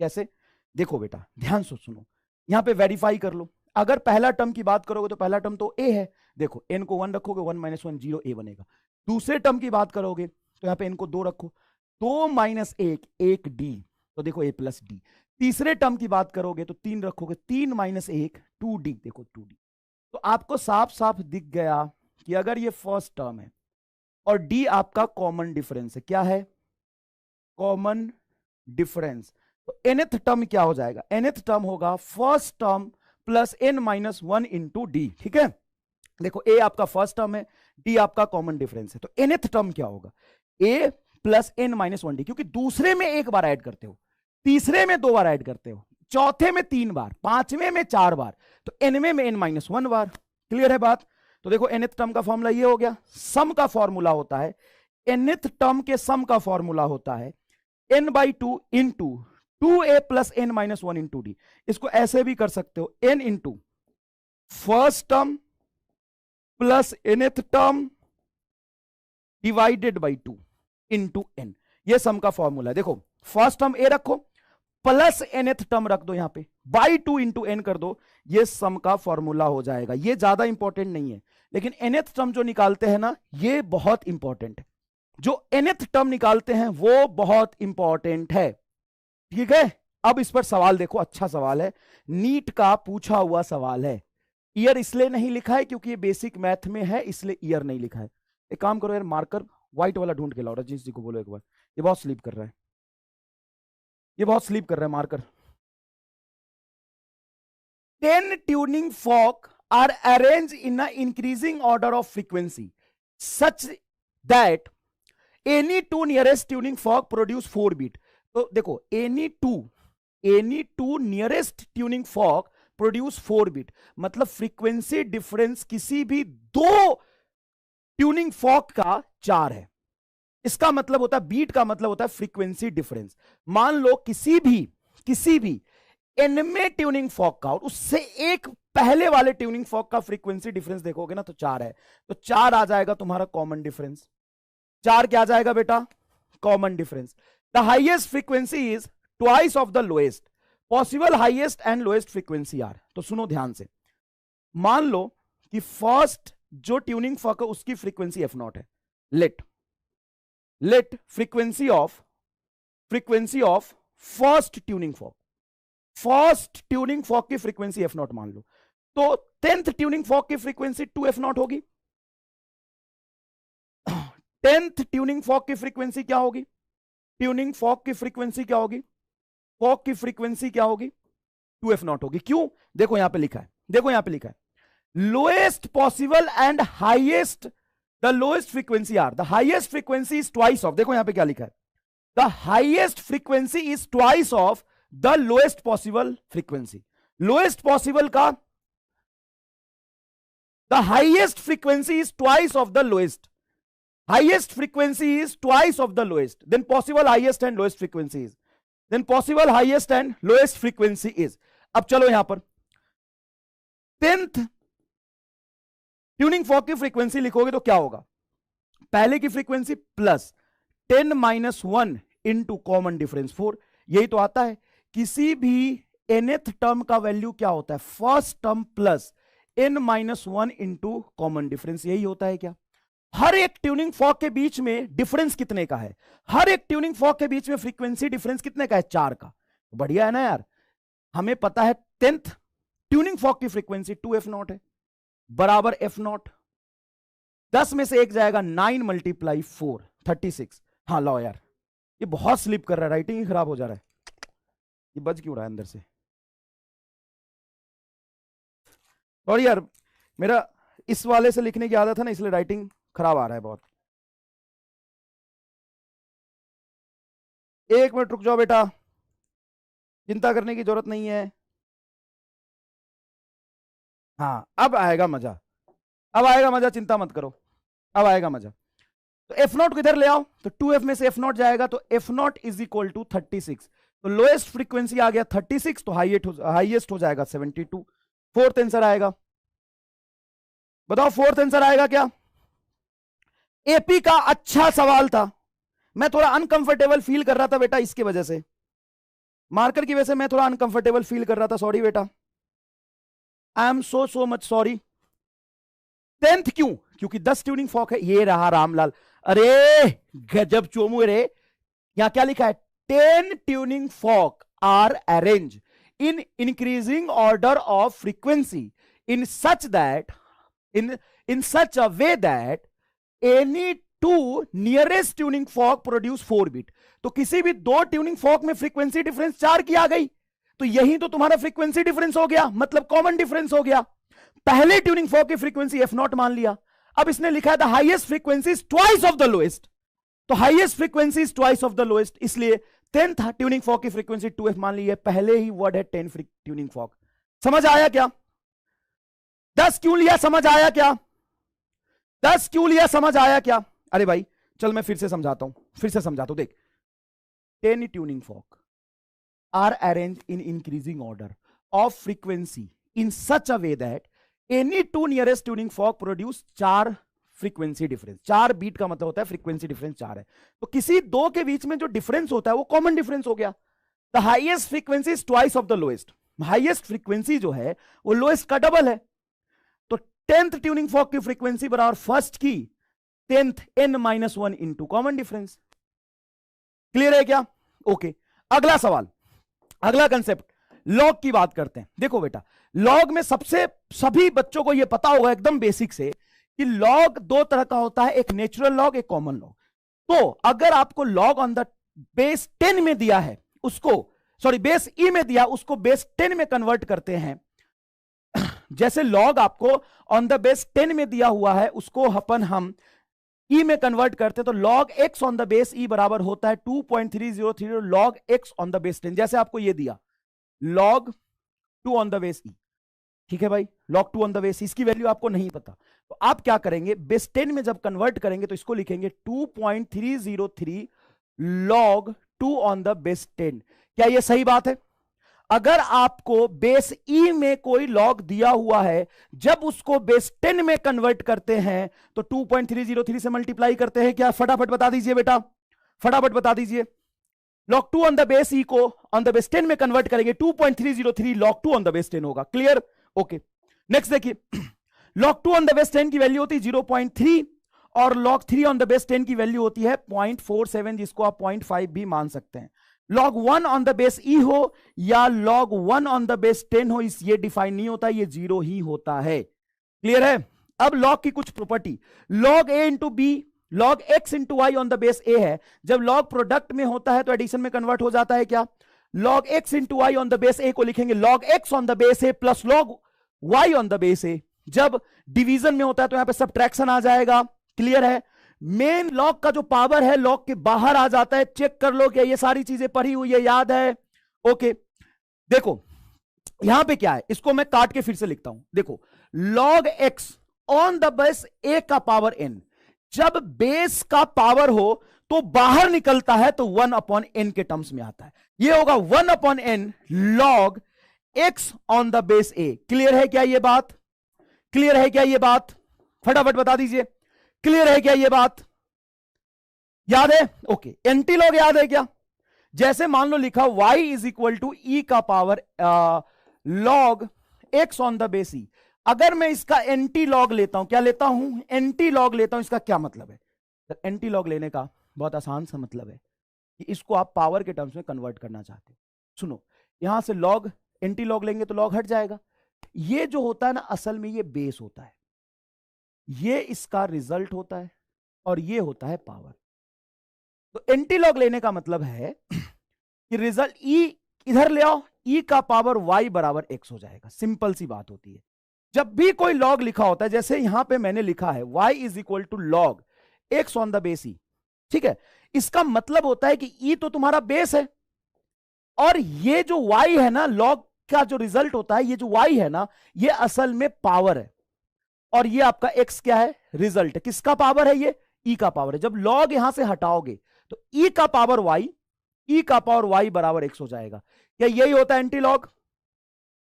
कैसे? देखो बेटा ध्यान से सुनो, यहां पे वेरीफाई कर लो। अगर पहला टर्म की बात करोगे तो पहला टर्म तो a है, देखो n को 1 रखोगे, 1 - 1 0 a बनेगा। दूसरे टर्म की बात करोगे तो यहां पे n को 2 रखो, 2 - 1 1 d, तो देखो a प्लस डी। तीसरे टर्म की बात करोगे तो 3 रखोगे, 3 - 1 2d, देखो 2d। तो आपको साफ साफ दिख गया कि अगर ये फर्स्ट टर्म है और d आपका कॉमन डिफरेंस है, क्या है? कॉमन डिफरेंस, तो nth टर्म क्या हो जाएगा? nth टर्म होगा first term plus n-1 into D. ठीक है, देखो a आपका फर्स्ट टर्म है, d आपका कॉमन डिफरेंस है, तो nth टर्म क्या होगा? a प्लस n-1 डी, क्योंकि दूसरे में एक बार ऐड करते हो, तीसरे में 2 बार ऐड करते हो, चौथे में 3 बार, पांचवें में 4 बार, तो nवें में n-1 बार। क्लियर है बात? तो देखो nth टर्म का फॉर्मूला ये हो गया। सम का फॉर्मूला होता है, nth टर्म के सम का फॉर्मूला होता है n/2 into 2a plus n-1 into D. इसको ऐसे भी कर सकते हो, n into first term plus nth term divided by 2 into n। ये सम का फॉर्मूला है। देखो फर्स्ट टर्म a रखो प्लस nth टर्म रख दो, यहां पे बाई 2 इंटू n कर दो, ये सम का फॉर्मूला हो जाएगा। ये ज्यादा इंपॉर्टेंट नहीं है, लेकिन nth टर्म जो निकालते हैं ना, ये बहुत इंपॉर्टेंट है। जो nth टर्म निकालते हैं वो बहुत इंपॉर्टेंट है। ठीक है, अब इस पर सवाल देखो, अच्छा सवाल है, नीट का पूछा हुआ सवाल है। ईयर इसलिए नहीं लिखा है क्योंकि ये बेसिक मैथ में है, इसलिए ईयर नहीं लिखा है। एक काम करो यार, मार्कर व्हाइट वाला ढूंढ के लाओ, रजनीश जी को बोलो एक बार, ये बहुत स्लीप कर रहा है, ये बहुत स्लीप कर रहा है marker. 10 tuning fork are arranged in an increasing order of frequency such that any two nearest tuning fork produce 4 beat। तो देखो any two nearest tuning fork produce 4 beat, मतलब फ्रीक्वेंसी डिफरेंस किसी भी दो ट्यूनिंग फॉर्क का 4 है। इसका मतलब होता है, बीट का मतलब होता है फ्रीक्वेंसी डिफरेंस। मान लो किसी भी एनमे ट्यूनिंग फॉर्क का और उससे एक पहले वाले ट्यूनिंग फॉर्क का फ्रीक्वेंसी डिफरेंस देखोगे ना तो 4 है, तो 4 आ जाएगा तुम्हारा कॉमन डिफरेंस। 4 क्या आ जाएगा बेटा? Common difference. The highest frequency is twice of the lowest, possible highest and lowest frequency are. तो सुनो ध्यान से, मान लो कि फर्स्ट जो ट्यूनिंग फॉर्क है उसकी फ्रीक्वेंसी f0 है। Let frequency of first tuning fork की फ्रीक्वेंसी f0 मान लो, तो 10th ट्यूनिंग फॉर्क की फ्रीक्वेंसी 2f0 होगी। 10th ट्यूनिंग फॉर्क की फ्रीक्वेंसी क्या होगी? ट्यूनिंग फॉर्क की फ्रीक्वेंसी क्या होगी? फॉर्क की फ्रीक्वेंसी क्या होगी? 2f0 होगी। क्यों? देखो यहां पे लिखा है, देखो यहां पे लिखा है lowest possible and highest, the lowest frequency are, the highest frequency is twice of, देखो यहां पे क्या लिखा है, the highest frequency is twice of the lowest possible frequency. Lowest possible का the highest frequency is twice of the lowest, highest frequency is twice of the lowest, then possible highest and lowest frequency is, then possible highest and lowest frequency is। अब चलो यहां पर 10th tuning fork की frequency लिखोगे तो क्या होगा, पहले की frequency plus 10-1 into common difference 4, यही तो आता है। किसी भी nth टर्म का वैल्यू क्या होता है, first term plus n-1 into common difference, यही होता है क्या। हर एक ट्यूनिंग फॉर्क के बीच में डिफरेंस कितने का है, हर एक ट्यूनिंग फॉर्क के बीच में फ्रीक्वेंसी डिफरेंस कितने का है, 4 का। बढ़िया है ना यार, हमें पता है 10th ट्यूनिंग फॉर्क की फ्रीक्वेंसी 2f0 है, बराबर f0, 10 में से 1 जाएगा 9 × 4 36। हाँ लो यार, ये बहुत स्लिप कर रहा है, राइटिंग ही खराब हो जा रहा है, ये बज क्यों रहा है अंदर से। और यार मेरा इस वाले से लिखने की आदत है ना, इसलिए राइटिंग खराब आ रहा है बहुत। 1 मिनट रुक जाओ बेटा, चिंता करने की जरूरत नहीं है। हाँ अब आएगा मजा, अब आएगा मजा, चिंता मत करो, अब आएगा मजा। तो f0 को इधर ले आओ, तो 2f में से f0 जाएगा, तो f0 इज इक्वल टू 36, तो लोएस्ट फ्रीक्वेंसी आ गया 36, तो हाईएस्ट हो जाएगा 72। फोर्थ आंसर आएगा, बताओ फोर्थ आंसर आएगा क्या। एपी का अच्छा सवाल था, मैं थोड़ा अनकंफर्टेबल फील कर रहा था बेटा, इसके वजह से, मार्कर की वजह से मैं थोड़ा अनकंफर्टेबल फील कर रहा था, सॉरी बेटा, I am so much sorry. 10th क्यों, क्योंकि 10 ट्यूनिंग फॉर्क है, ये रहा रामलाल, अरे गजब चोमू रे, यहां क्या लिखा है, 10 tuning fork are arrange in increasing order of frequency in such that in such a way that any two nearest tuning fork produce 4 bit। तो किसी भी दो ट्यूनिंग फॉर्क में फ्रीक्वेंसी डिफरेंस 4 की आ गई, तो यही तो तुम्हारा फ्रीक्वेंसी डिफरेंस हो गया, मतलब कॉमन डिफरेंस हो गया। पहले ट्यूनिंग फॉर्क की फ्रीक्वेंसी f0 मान लिया, अब इसने लिखा है the highest frequency is twice of the lowest, तो highest frequency is twice of the lowest, इसलिए 10th ट्यूनिंग फॉर्क की फ्रीक्वेंसी 2f मान ली है, पहले ही वर्ड है 10 ट्यूनिंग फॉर्क। समझ आया क्या, 10 क्यों लिया, समझ आया क्या, 10 क्यों लिया, समझ आया क्या। अरे भाई चल मैं फिर से समझाता हूं, फिर से समझाता हूं, देख 10 tuning fork are arrange in increasing order of frequency in such a way that any two nearest tuning fork produce 4 frequency difference. 4 beat का मतलब होता है फ्रीक्वेंसी डिफरेंस 4 है, तो किसी दो के बीच में जो डिफरेंस होता है वो कॉमन डिफरेंस हो गया। The highest frequency is twice of the lowest, highest frequency जो है वो लोएस्ट का डबल है, तो 10th ट्यूनिंग फॉर्क की फ्रीक्वेंसी बराबर फर्स्ट की 10th n-1 into common difference. Clear है क्या, ओके। अगला सवाल, अगला कंसेप्ट, लॉग की बात करते हैं। देखो बेटा, लॉग में सभी बच्चों को यह पता होगा एकदम बेसिक से कि लॉग 2 तरह का होता है, एक नेचुरल लॉग, एक कॉमन लॉग। तो अगर आपको लॉग ऑन द बेस 10 में दिया है, उसको सॉरी बेस ई में दिया, उसको बेस 10 में कन्वर्ट करते हैं। जैसे लॉग आपको ऑन द बेस 10 में दिया हुआ है, उसको हम ई में कन्वर्ट करते हैं, तो log x on the base e बराबर होता है 2.303 log x on the base 10। जैसे आपको ये दिया log 2 on the base e, ठीक है भाई, लॉग 2 ऑन द बेस, इसकी वैल्यू आपको नहीं पता, तो आप क्या करेंगे, बेस 10 में जब कन्वर्ट करेंगे तो इसको लिखेंगे 2.303 लॉग 2 ऑन द बेस 10। क्या ये सही बात है। अगर आपको बेस ई में कोई लॉग दिया हुआ है, जब उसको बेस 10 में कन्वर्ट करते हैं तो 2.303 से मल्टीप्लाई करते हैं क्या, फटाफट बता दीजिए बेटा, फटाफट बता दीजिए। लॉग 2 ऑन द बेस ई को ऑन द बेस 10 में कन्वर्ट करेंगे, 2.303 लॉग 2 ऑन द बेस 10 होगा। Clear, okay. नेक्स्ट देखिए, लॉग 2 ऑन द बेस 10 की वैल्यू होती है 0.3 और लॉग 3 ऑन द बेस 10 की वैल्यू होती है 0.47, जिसको आप 0.5 भी मान सकते हैं। लॉग 1 ऑन द बेस ई हो या लॉग 1 ऑन द बेस 10 हो, इस ये डिफाइन नहीं होता, ये 0 ही होता है। क्लियर है। अब लॉग की कुछ property, log a into b, log x into y on the base a है, जब लॉग प्रोडक्ट में होता है तो एडिशन में कन्वर्ट हो जाता है क्या, log x into y on the base a को लिखेंगे log x on the base a plus log y on the base a. जब डिवीजन में होता है तो यहां पे सब्ट्रैक्शन आ जाएगा। क्लियर है? मेन लॉग का जो पावर है लॉग के बाहर आ जाता है। चेक कर लो क्या ये सारी चीजें पढ़ी हुई है, याद है? ओके, देखो यहां पे क्या है, इसको मैं काट के फिर से लिखता हूं। देखो log x on the base a का पावर एन, जब बेस का पावर हो तो बाहर निकलता है तो 1/n के टर्म्स में आता है। ये होगा 1/n log x on the base A. Clear है क्या ये बात? क्लियर है क्या ये बात? फटाफट बता दीजिए, क्लियर है क्या ये बात? याद है? ओके, एंटी लॉग याद है क्या? जैसे मान लो लिखा y is equal to e का power log x on the base e. अगर मैं इसका एंटी लॉग लेता हूं, क्या लेता हूं? एंटी लॉग लेता हूं। इसका क्या मतलब है? तो एंटी लॉग लेने का बहुत आसान सा मतलब है कि इसको आप पावर के टर्म्स में कन्वर्ट करना चाहते हो। सुनो, यहां से लॉग एंटी लॉग लेंगे तो लॉग हट जाएगा। ये जो होता है ना, असल में ये बेस होता है, ये इसका रिजल्ट होता है और ये होता है पावर। तो एंटी लॉग लेने का मतलब है कि रिजल्ट ई इधर ले आओ, ई का पावर वाई बराबर एक्स हो जाएगा। सिंपल सी बात होती है। जब भी कोई लॉग लिखा होता है, जैसे यहां पे मैंने लिखा है y is equal to log x on the base e, ठीक है, इसका मतलब होता है कि ई तो तुम्हारा बेस है और ये जो y है ना, लॉग का जो रिजल्ट होता है, ये जो y है ना, ये असल में पावर है और ये आपका x क्या है? रिजल्ट। किसका पावर है? ये e का पावर है। जब लॉग यहां से हटाओगे तो e का पावर y बराबर x हो जाएगा। क्या यही होता है एंटी लॉग?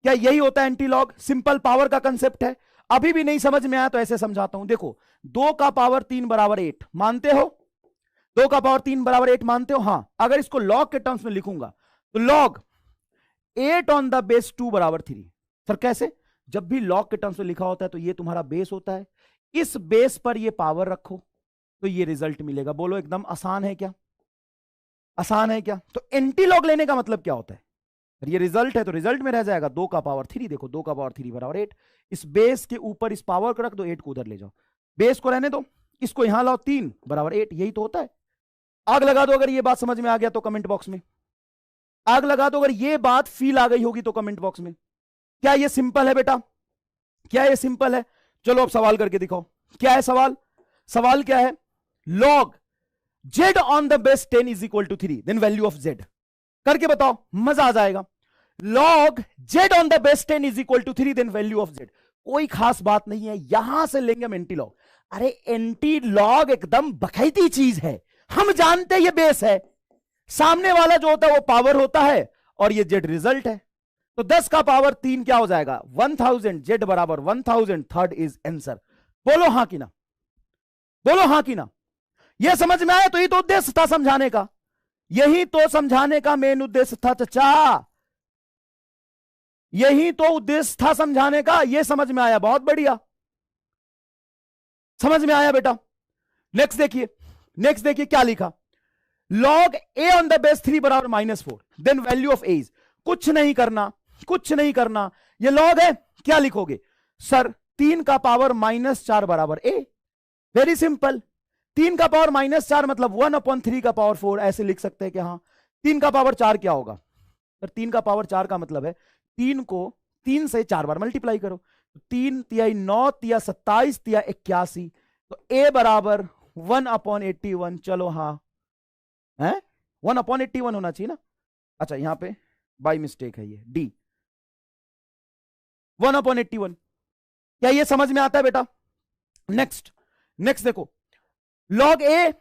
क्या यही होता है एंटी लॉग? सिंपल पावर का कंसेप्ट है। अभी भी नहीं समझ में आया तो ऐसे समझाता हूं। देखो 2 का पावर 3 बराबर 8 मानते हो? 2 का पावर 3 बराबर 8 मानते हो? हां। अगर इसको लॉग के टर्म्स में लिखूंगा तो लॉग 8 ऑन द बेस 2 बराबर 3। सर कैसे? जब भी लॉग के टर्म्स में लिखा होता है तो ये तुम्हारा बेस होता है, इस बेस पर ये पावर रखो तो ये रिजल्ट मिलेगा। बोलो एकदम आसान है क्या? आसान है क्या? तो एंटी लॉग लेने का मतलब क्या होता है? ये रिजल्ट है तो रिजल्ट में रह जाएगा 2 का पावर 3। देखो 2 का पावर 3 बराबर 8। इस बेस के ऊपर इस पावर को रख दो, 8 को उधर ले जाओ, बेस को रहने दो, इसको यहां लाओ, 3 बराबर 8। यही तो होता है। आग लगा दो अगर ये बात समझ में आ गया तो कमेंट बॉक्स में आग लगा दो। अगर ये बात फील आ गई होगी तो कमेंट बॉक्स में। क्या ये सिंपल है बेटा? क्या ये सिंपल है? चलो अब सवाल करके दिखाओ। क्या है सवाल? सवाल क्या है? Log z on the base 10 is equal to 3, then value of z। करके बताओ, मजा आ जाएगा। Log z on the base 10 is equal to 3, then value of z। कोई खास बात नहीं है, यहां से लेंगे हम एंटी लॉग। अरे एंटी लॉग एकदम बखैती चीज है, हम जानते हैं ये बेस है, सामने वाला जो होता है वो पावर होता है और ये z रिजल्ट है। तो 10 का पावर 3 क्या हो जाएगा? 1000। z बराबर 1000, थर्ड इज आंसर। बोलो हां कि ना? बोलो हां कि ना? यह समझ में आया? तो ये तो उद्देश्य था समझाने का, यही तो समझाने का मेन उद्देश्य था चचा, यही तो उद्देश्य था समझाने का। यह समझ में आया? बहुत बढ़िया, समझ में आया बेटा। नेक्स्ट देखिए, नेक्स्ट देखिए क्या लिखा। Log a on the base 3 बराबर -4, then value of a is. कुछ नहीं करना, कुछ नहीं करना, ये लॉग है, क्या लिखोगे? सर 3 का पावर -4 बराबर ए। Very simple. 3 का पावर -4 मतलब 1/3 का पावर 4, ऐसे लिख सकते हैं कि हाँ 3 का पावर 4 क्या होगा? सर 3 का पावर 4 का मतलब है 3 को 3 से 4 बार मल्टीप्लाई करो, 3 तिया 9 तिया 27 तिया 81, तो ए बराबर 1/81। चलो हाँ है 1/81 होना चाहिए ना। अच्छा यहां पे बाय मिस्टेक है, ये डी 1/81। क्या ये समझ में आता है बेटा? नेक्स्ट, नेक्स्ट देखो लॉग ए,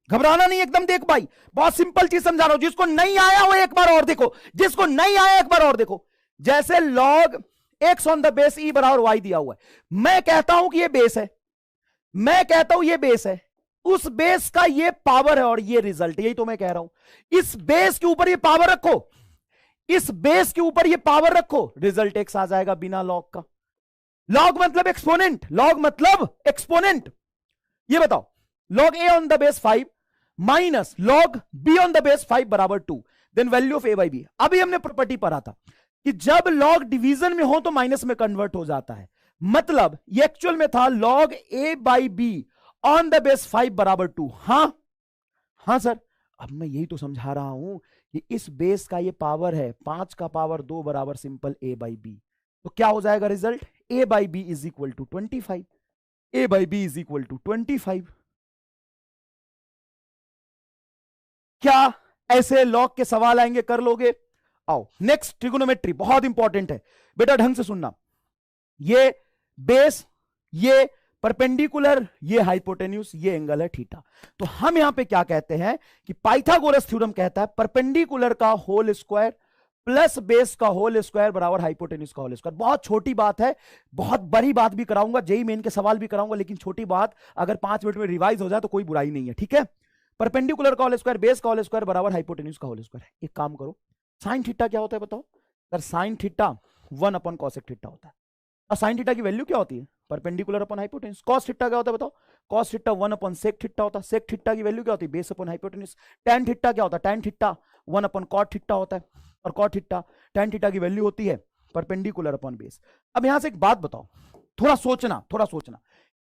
घबराना नहीं एकदम। देख भाई बहुत सिंपल चीज समझा रहा हूं, जिसको नहीं आया वो एक बार और देखो, जिसको नहीं आया एक बार और देखो। जैसे log x on the base e बराबर वाई दिया हुआ है, मैं कहता हूं कि ये बेस है, मैं कहता हूं ये बेस है, उस बेस का ये पावर है और ये रिजल्ट, यही तो मैं कह रहा हूं। इस बेस के ऊपर ये पावर रखो, इस बेस के ऊपर ये पावर रखो, रिजल्ट एक्स आ जाएगा बिना लॉग का। लॉग मतलब एक्सपोनेंट, लॉग मतलब एक्सपोनेंट। ये बताओ log a on the base 5 minus log b on the base 5 बराबर 2, then value of a by b. अभी हमने प्रॉपर्टी पढ़ा था कि जब लॉग डिवीजन में हो तो माइनस में कन्वर्ट हो जाता है, मतलब ये एक्चुअल में था log A by B on the base 5 बराबर 2। हां हां सर, अब मैं यही तो समझा रहा हूं कि इस बेस का ये पावर है 5 का पावर 2 बराबर सिंपल a बाई बी। तो क्या हो जाएगा result, a by b is equal to 25, a by b is equal to 25। क्या ऐसे लॉग के सवाल आएंगे, कर लोगे? आओ नेक्स्ट, ट्रिगोनोमेट्री बहुत इंपॉर्टेंट है बेटा, ढंग से सुनना। ये बेस, ये परपेंडिकुलर, ये हाइपोटेन्यूस, ये एंगल है थीटा। तो हम यहां पे क्या कहते हैं कि पाइथागोरस थ्योरम कहता है परपेंडिकुलर का होल स्क्वायर प्लस बेस का होल स्क्वायर बराबर हाइपोटेन्यूस का होल स्क्वायर। बहुत छोटी बात है, बहुत बड़ी बात भी कराऊंगा, जेई मेन के सवाल भी कराऊंगा, लेकिन छोटी बात अगर 5 मिनट में रिवाइज हो जाए तो कोई बुराई नहीं है, ठीक है। परपेंडिकुलर का होल स्क्वायर बेस का होल स्क्वायर बराबर हाइपोटेन्यूस का होल स्क्वायर। एक काम करो, साइन थीटा क्या होता है बताओ? Sir sine theta 1 upon cosec theta होता है। और साइन थीटा की वैल्यू क्या होती है? Perpendicular upon hypotenuse. Cos theta क्या होता है बताओ? Cos theta 1 upon sec theta होता है। सेक थीटा की वैल्यू क्या होती है? Base upon hypotenuse. Tan theta क्या होता है? Tan theta 1 upon cot theta होता है। और कॉट थीटा, टैन थीटा की वैल्यू होती है परपेंडिकुलर अपॉन बेस। अब यहां से एक बात बताओ, थोड़ा सोचना, थोड़ा सोचना।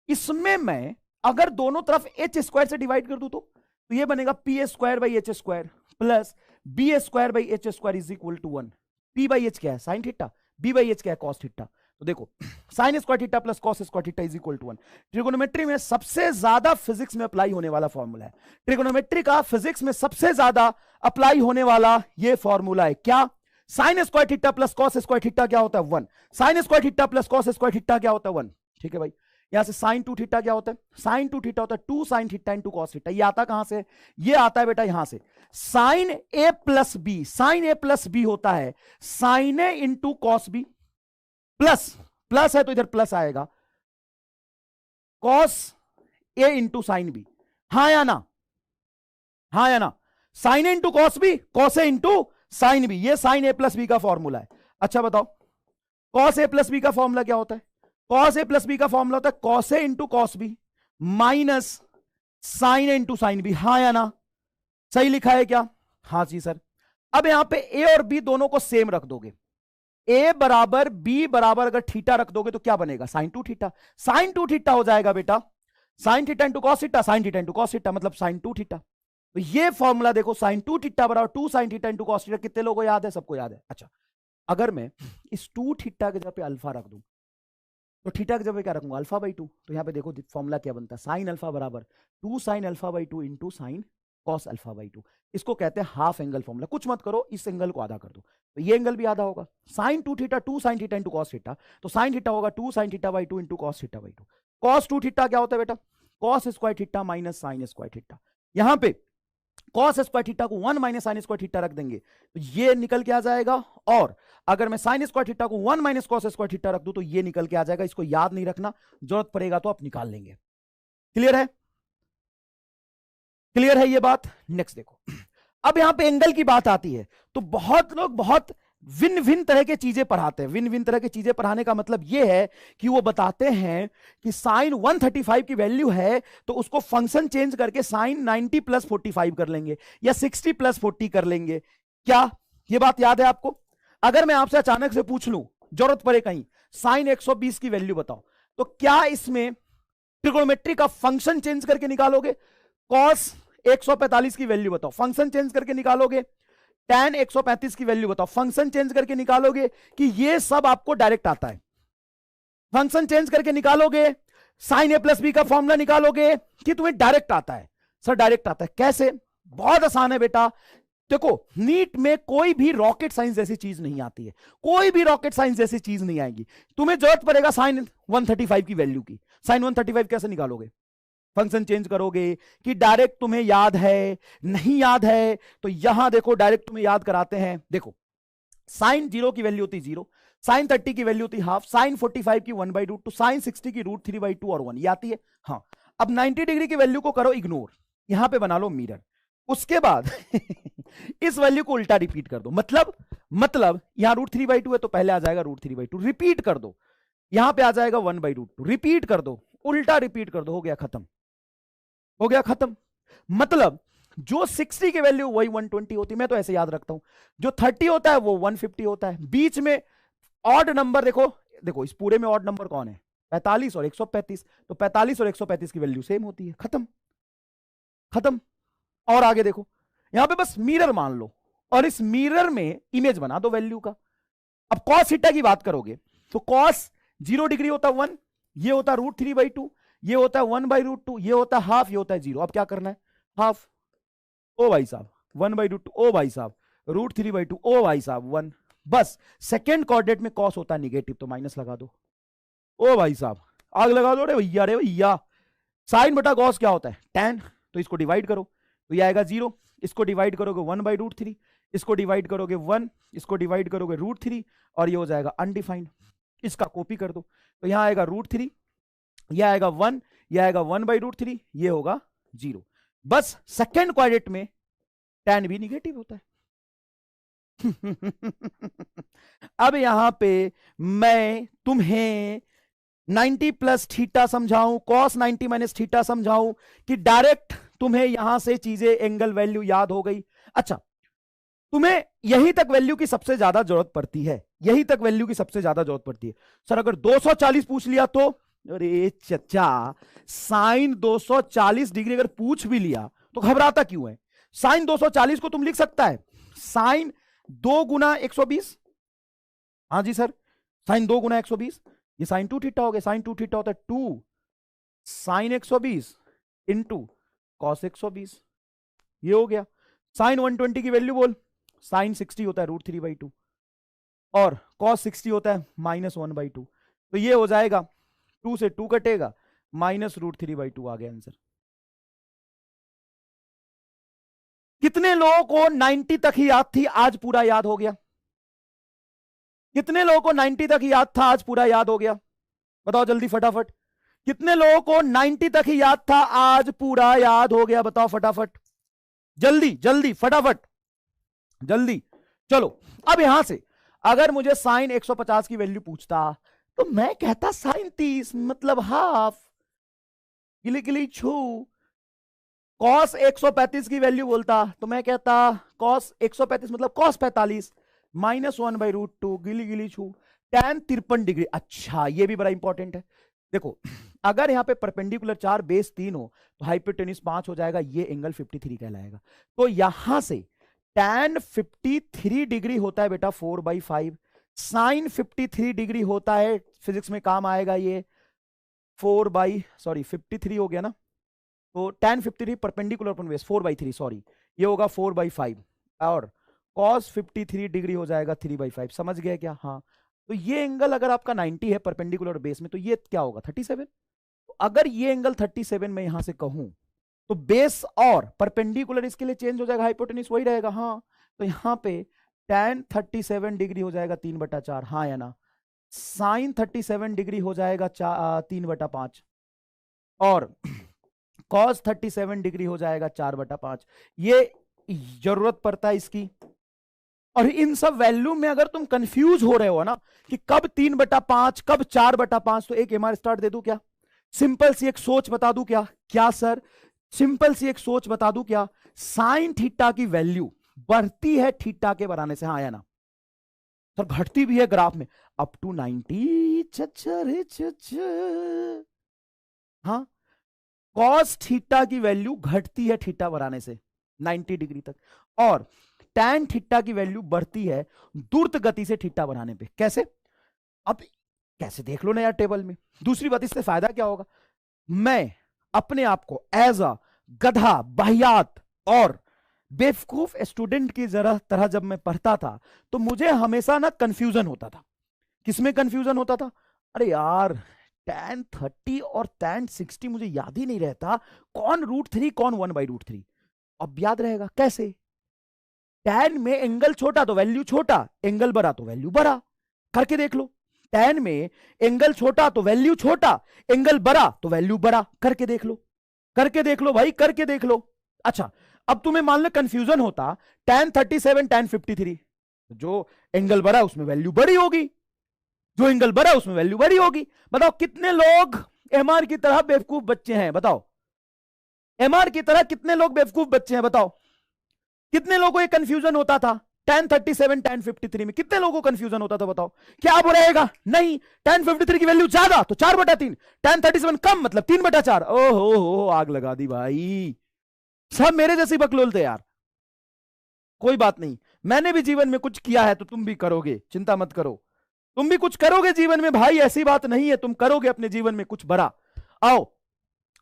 इसमें मैं अगर दोनों तरफ एच स्क्वायर से डिवाइड कर दूं तो ये बनेगा p a square by h square plus b a square by h square is equal to 1। P by h क्या है? Sine theta. B by h क्या है? Cos theta. तो देखो sine square theta plus cos square theta is equal to 1। Trigonometry में सबसे ज्यादा physics में अप्लाई होने वाला फॉर्मूला है। ट्रिगोनोमेट्री का फिजिक्स में सबसे ज्यादा अप्लाई होने वाला ये फॉर्मूला है। क्या? Sign square theta plus cos square theta क्या होता है? 1। Sign square theta plus cos square theta क्या होता है? 1। ठीक है भाई। यहां से साइन 2 थीटा क्या होता है? साइन 2 थीटा होता है 2 sine theta into cos theta. ये आता कहां से? ये आता है बेटा यहां से, sine a plus b. Sine a plus b होता है sine a into cos b, plus plus है तो इधर प्लस आएगा cos a into sine b. हाँ या ना? हाँ या ना? Sine a into cos b, cos a into sine b, ये साइन ए प्लस बी का फॉर्मूला है। अच्छा बताओ, कॉस ए प्लस बी का फॉर्मूला क्या होता है? कॉस ए प्लस बी का फॉर्मूला होता है cos a into cos b minus sine a into sine b. हाँ या ना? सही लिखा है क्या? हाँ जी सर। अब यहां पे ए और बी दोनों को सेम रख दोगे, ए बराबर बी बराबर अगर थीटा रख दोगे तो क्या बनेगा? Sign 2 theta. साइन 2 थीटा हो जाएगा बेटा sign theta into cos theta, sine theta into cos theta मतलब साइन 2 थीटा। तो ये फॉर्मूला देखो, साइन 2 थीटा बराबर 2 sine theta into cos theta. कितने लोगों को याद है? सबको याद है। अच्छा, अगर मैं इस 2 थीटा के जगह पे अल्फा रख दूं तो थीटा की जगह क्या रखूंगा? Alpha by 2। तो यहाँ पे देखो फॉर्मूला क्या बनता है, साइन अल्फा बराबर 2 sine alpha by 2 into sine cos alpha by 2। इसको कहते हैं हाफ एंगल फॉर्मूला। कुछ मत करो, इस एंगल को आधा कर दो तो ये एंगल भी आधा होगा। Sine 2 theta 2 sine theta into cos theta, तो साइन थीटा होगा 2 sine theta by 2 into cos theta by 2। Cos 2 theta क्या होता है बेटा? Cos square theta minus sine square theta. यहां पे कॉस स्क्वायर थीटा को 1 माइनस साइन स्क्वायर थीटा रख देंगे तो ये निकल के आ जाएगा। और अगर मैं साइन स्क्वायर थीटा को 1 माइनस कॉस स्क्वायर थीटा रख दूं तो ये निकल के आ जाएगा। इसको याद नहीं रखना, जरूरत पड़ेगा तो आप निकाल लेंगे। क्लियर है? क्लियर है ये बात? नेक्स्ट देखो, अब यहां पे एंगल की बात आती है तो बहुत लोग बहुत भिन्न भिन्न तरह के चीजें पढ़ाते हैं। भिन्न भिन्न तरह की चीजें पढ़ाने का मतलब यह है कि वो बताते हैं कि साइन 135 की वैल्यू है तो उसको फंक्शन चेंज करके साइन 90 प्लस 45 कर लेंगे या 60 प्लस 40 कर लेंगे। क्या ये बात याद है आपको? अगर मैं आपसे अचानक से पूछ लूं, जरूरत पड़े कहीं, साइन 120 की वैल्यू बताओ, तो क्या इसमें ट्रिगोनोमेट्री का फंक्शन चेंज करके निकालोगे? कॉस 145 की वैल्यू बताओ, फंक्शन चेंज करके निकालोगे? tan 135 की वैल्यू बताओ, फंक्शन चेंज करके निकालोगे? कि ये सब आपको डायरेक्ट आता है? फंक्शन चेंज करके निकालोगे? साइन ए प्लस बी का फॉर्मूला निकालोगे कि तुम्हें डायरेक्ट आता है? सर डायरेक्ट आता है। कैसे? बहुत आसान है बेटा। देखो, नीट में कोई भी रॉकेट साइंस जैसी चीज नहीं आती है, कोई भी रॉकेट साइंस जैसी चीज नहीं आएगी। तुम्हें जरूरत पड़ेगा साइन 135 की वैल्यू की। साइन 135 कैसे निकालोगे? फंक्शन चेंज करोगे कि डायरेक्ट तुम्हें याद है? नहीं याद है तो यहां देखो, डायरेक्ट तुम्हें याद कराते हैं। देखो, साइन 0 की वैल्यू होती 0, साइन 30 की वैल्यू होती हाफ, साइन 45 की 1/√2, साइन 60 की √3/2 और 1, ये आती है। हाँ, अब 90 डिग्री की वैल्यू को करो इग्नोर, यहां पे बना लो मिरर। उसके बाद इस वैल्यू को उल्टा रिपीट कर दो। मतलब यहां √3/2 है तो पहले आ जाएगा √3/2, रिपीट कर दो, यहां पे आ जाएगा 1/√2, रिपीट कर दो, उल्टा रिपीट कर दो, हो गया खत्म, हो गया खत्म। मतलब जो 60 की वैल्यू वही 120 होती है, मैं तो ऐसे याद रखता हूं। जो 30 होता है वो 150 होता है। बीच में ऑड नंबर देखो, देखो इस पूरे में ऑड नंबर कौन है? 45 और 135, तो 45 और 135 की वैल्यू सेम होती है। खत्म, खत्म। और आगे देखो, यहां पे बस मिरर मान लो और इस मिरर में इमेज बना दो वैल्यू का। अब कॉस थीटा की बात करोगे तो कॉस 0 डिग्री होता है 1, ये होता है √3/2, ये होता है 1/√2, ये होता है हाफ, ये होता है 0। अब क्या करना है, हाफ, ओ भाई साहब 1/√2, ओ भाई साहब √3/2, ओ भाई साहब 1। बस सेकेंड कोऑर्डिनेट में कॉस होता है निगेटिव तो माइनस लगा दो, ओ भाई साहब आग लगा दो रे भैया, रे भैया। साइन बटा कॉस क्या होता है, tan, तो इसको डिवाइड करो तो ये आएगा 0, इसको डिवाइड करोगे 1/√3, इसको डिवाइड करोगे 1, इसको डिवाइड करोगे √3 और ये हो जाएगा अनडिफाइंड। इसका कॉपी कर दो तो यहां आएगा √3, यह आएगा 1, यह आएगा 1/√3, ये होगा 0। बस सेकेंड क्वाड्रेंट में tan भी निगेटिव होता है। अब यहां पे मैं तुम्हें 90 प्लस थीटा समझाऊं, cos 90 माइनस थीटा समझाऊं कि डायरेक्ट तुम्हें यहां से चीजें एंगल वैल्यू याद हो गई। अच्छा, तुम्हें यहीं तक वैल्यू की सबसे ज्यादा जरूरत पड़ती है, यहीं तक वैल्यू की सबसे ज्यादा जरूरत पड़ती है। सर अगर 240 पूछ लिया तो, अरे चचा साइन 240 डिग्री अगर पूछ भी लिया तो घबराता क्यों है। साइन 240 को तुम लिख सकता है साइन 2 गुना 120। हाँ जी सर, साइन 2 गुना 120, ये साइन 2 थीटा हो गया। साइन 2 थीटा होता है 2 साइन 120 इंटू कॉस 120, ये हो गया। साइन 120 की वैल्यू बोल, साइन 60 होता है √3/2 और कॉस 60 होता है -1/2, तो ये हो जाएगा 2 से 2 कटेगा -√3/2 आ गया आंसर। कितने लोगों को 90 तक ही याद थी, आज पूरा याद हो गया? कितने लोगों को 90 तक ही याद था, आज पूरा याद हो गया? बताओ जल्दी फटाफट। कितने लोगों को 90 तक ही याद था, आज पूरा याद हो गया? बताओ फटाफट, जल्दी जल्दी फटाफट जल्दी। चलो अब यहां से अगर मुझे साइन 150 की वैल्यू पूछता तो मैं कहता साइन 30 मतलब हाफ, गिली गिली छू। कॉस 135 की वैल्यू बोलता तो मैं कहता कॉस 135 मतलब कॉस 45 -1/√2, गिली गिली छू। tan 53 डिग्री, अच्छा ये भी बड़ा इंपॉर्टेंट है। देखो अगर यहां पे परपेंडिकुलर 4 बेस 3 हो तो हाइपोटेन्यूज 5 हो जाएगा, ये एंगल 53 कहलाएगा। तो यहां से tan 53 डिग्री होता है बेटा 4/5, साइन 53 डिग्री होता है, फिजिक्स में काम आएगा ये 53 हो गया ना, तो tan 53 perpendicular upon base 4/3, sorry ये होगा 4/5 और cos 53 डिग्री हो जाएगा 3/5। समझ गए क्या? हाँ, तो ये एंगल अगर आपका 90 है परपेंडिकुलर बेस में तो ये क्या होगा 37। तो अगर ये एंगल 37 में यहां से कहूं तो बेस और परपेंडिकुलर इसके लिए चेंज हो जाएगा, हाइपोटेन्यूज वही रहेगा। हाँ, तो यहां पे tan 37 डिग्री हो जाएगा 3/4, हाँ या ना? साइन 37 डिग्री हो जाएगा 3/5 और cos 37 डिग्री हो जाएगा 4/5। ये जरूरत पड़ता है इसकी। और इन सब वैल्यू में अगर तुम कंफ्यूज हो रहे हो ना कि कब 3/5 कब 4/5, तो एक MR स्टार्ट दे दूं क्या? सिंपल सी एक सोच बता दूं क्या? क्या सर? सिंपल सी एक सोच बता दूं क्या? साइन थीटा की वैल्यू बढ़ती है थीटा के बढ़ाने से, हाँ या ना? सर घटती भी है ग्राफ में अप टू 90, हाँ, कॉस थीटा की वैल्यू घटती है थीटा बढ़ाने से 90 डिग्री तक, और tan थीटा की वैल्यू बढ़ती है द्रुत गति से थीटा बढ़ाने पे। कैसे? अब कैसे देख लो ना यार टेबल में। दूसरी बात, इससे फायदा क्या होगा? मैं अपने आप को एज अ गधा, बाहियात और बेवकूफ स्टूडेंट की तरह जब मैं पढ़ता था तो मुझे हमेशा ना कंफ्यूजन होता था। किसमें कंफ्यूजन होता था? अरे यार tan 30 और tan 60 मुझे याद ही नहीं रहता, कौन √3 कौन 1/√3। अब याद रहेगा कैसे? tan में एंगल छोटा तो वैल्यू छोटा, एंगल बड़ा तो वैल्यू बड़ा, करके देख लो। tan में एंगल छोटा तो वैल्यू छोटा, एंगल बड़ा तो वैल्यू बड़ा, करके देख लो, करके देख लो भाई, करके देख लो। अच्छा, अब तुम्हें मान लो कंफ्यूजन होता tan 37 tan 53, जो एंगल बड़ा उसमें वैल्यू बड़ी होगी, जो एंगल बड़ा उसमें वैल्यू बड़ी होगी। बताओ कितने लोग MR की तरह बेवकूफ बच्चे हैं? बताओ MR की तरह कितने लोग बेवकूफ बच्चे हैं? बताओ कितने लोगों को ये कंफ्यूजन होता था? tan 37 tan 53 में कितने लोगों को कंफ्यूजन होता था? बताओ। क्या अब रहेगा? नहीं, tan 53 की वैल्यू ज्यादा तो 4/3, tan 37 कम मतलब 3/4। ओहो आग लगा दी भाई, सब मेरे जैसी बकलोल थे यार। कोई बात नहीं, मैंने भी जीवन में कुछ किया है तो तुम भी करोगे, चिंता मत करो, तुम भी कुछ करोगे जीवन में भाई, ऐसी बात नहीं है, तुम करोगे अपने जीवन में कुछ बड़ा। आओ,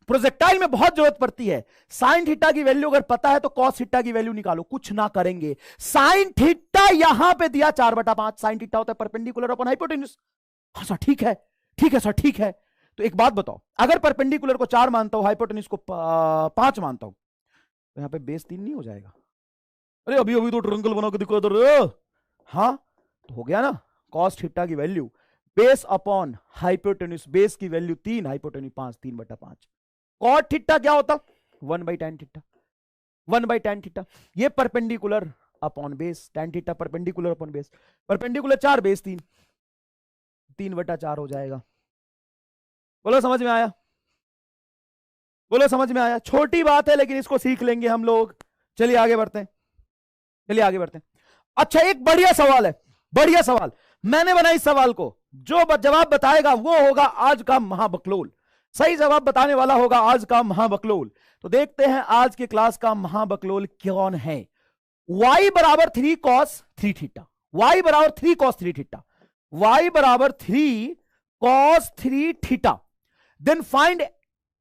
प्रोजेक्टाइल में बहुत जरूरत पड़ती है। साइन थीटा की वैल्यू अगर पता है तो कॉस थीटा की वैल्यू निकालो, कुछ ना करेंगे। साइन थीटा यहां पे दिया 4/5, साइन थीटा होता है परपेंडिकुलर अपॉन हाइपोटेन्यूज। हाँ सर ठीक है, ठीक है सर ठीक है। तो एक बात बताओ, अगर परपेंडिकुलर को 4 मानता हूं, हाइपोटेन्यूज को 5 मानता हूं, तो यहां पे बेस 3 नहीं हो जाएगा? अरे अभी अभी तो ट्रायंगल बना के दिखो इधर। हाँ तो हो गया ना, कॉस थीटा की value base upon hypotenuse, base की वैल्यू 3, हाइपोटेन्यूज 5, 3/5। कॉट थीटा क्या होता? 1/tan theta, 1/tan theta. ये perpendicular upon base, tan theta perpendicular upon base, perpendicular 4, base 3, 3/4 हो जाएगा। बोलो समझ में आया? बोलो समझ में आया? छोटी बात है लेकिन इसको सीख लेंगे हम लोग। चलिए आगे बढ़ते हैं, चलिए आगे बढ़ते हैं। अच्छा एक बढ़िया सवाल है, बढ़िया सवाल, मैंने बनाई इस सवाल को, जो जवाब बताएगा वो होगा आज का महाबकलोल। सही जवाब बताने वाला होगा आज का महाबकलोल। तो देखते हैं आज के क्लास का महाबकलोल कौन है। y बराबर 3 cos 3 थीटा, y बराबर 3 cos 3 थीटा, y बराबर 3 cos 3 theta. Then find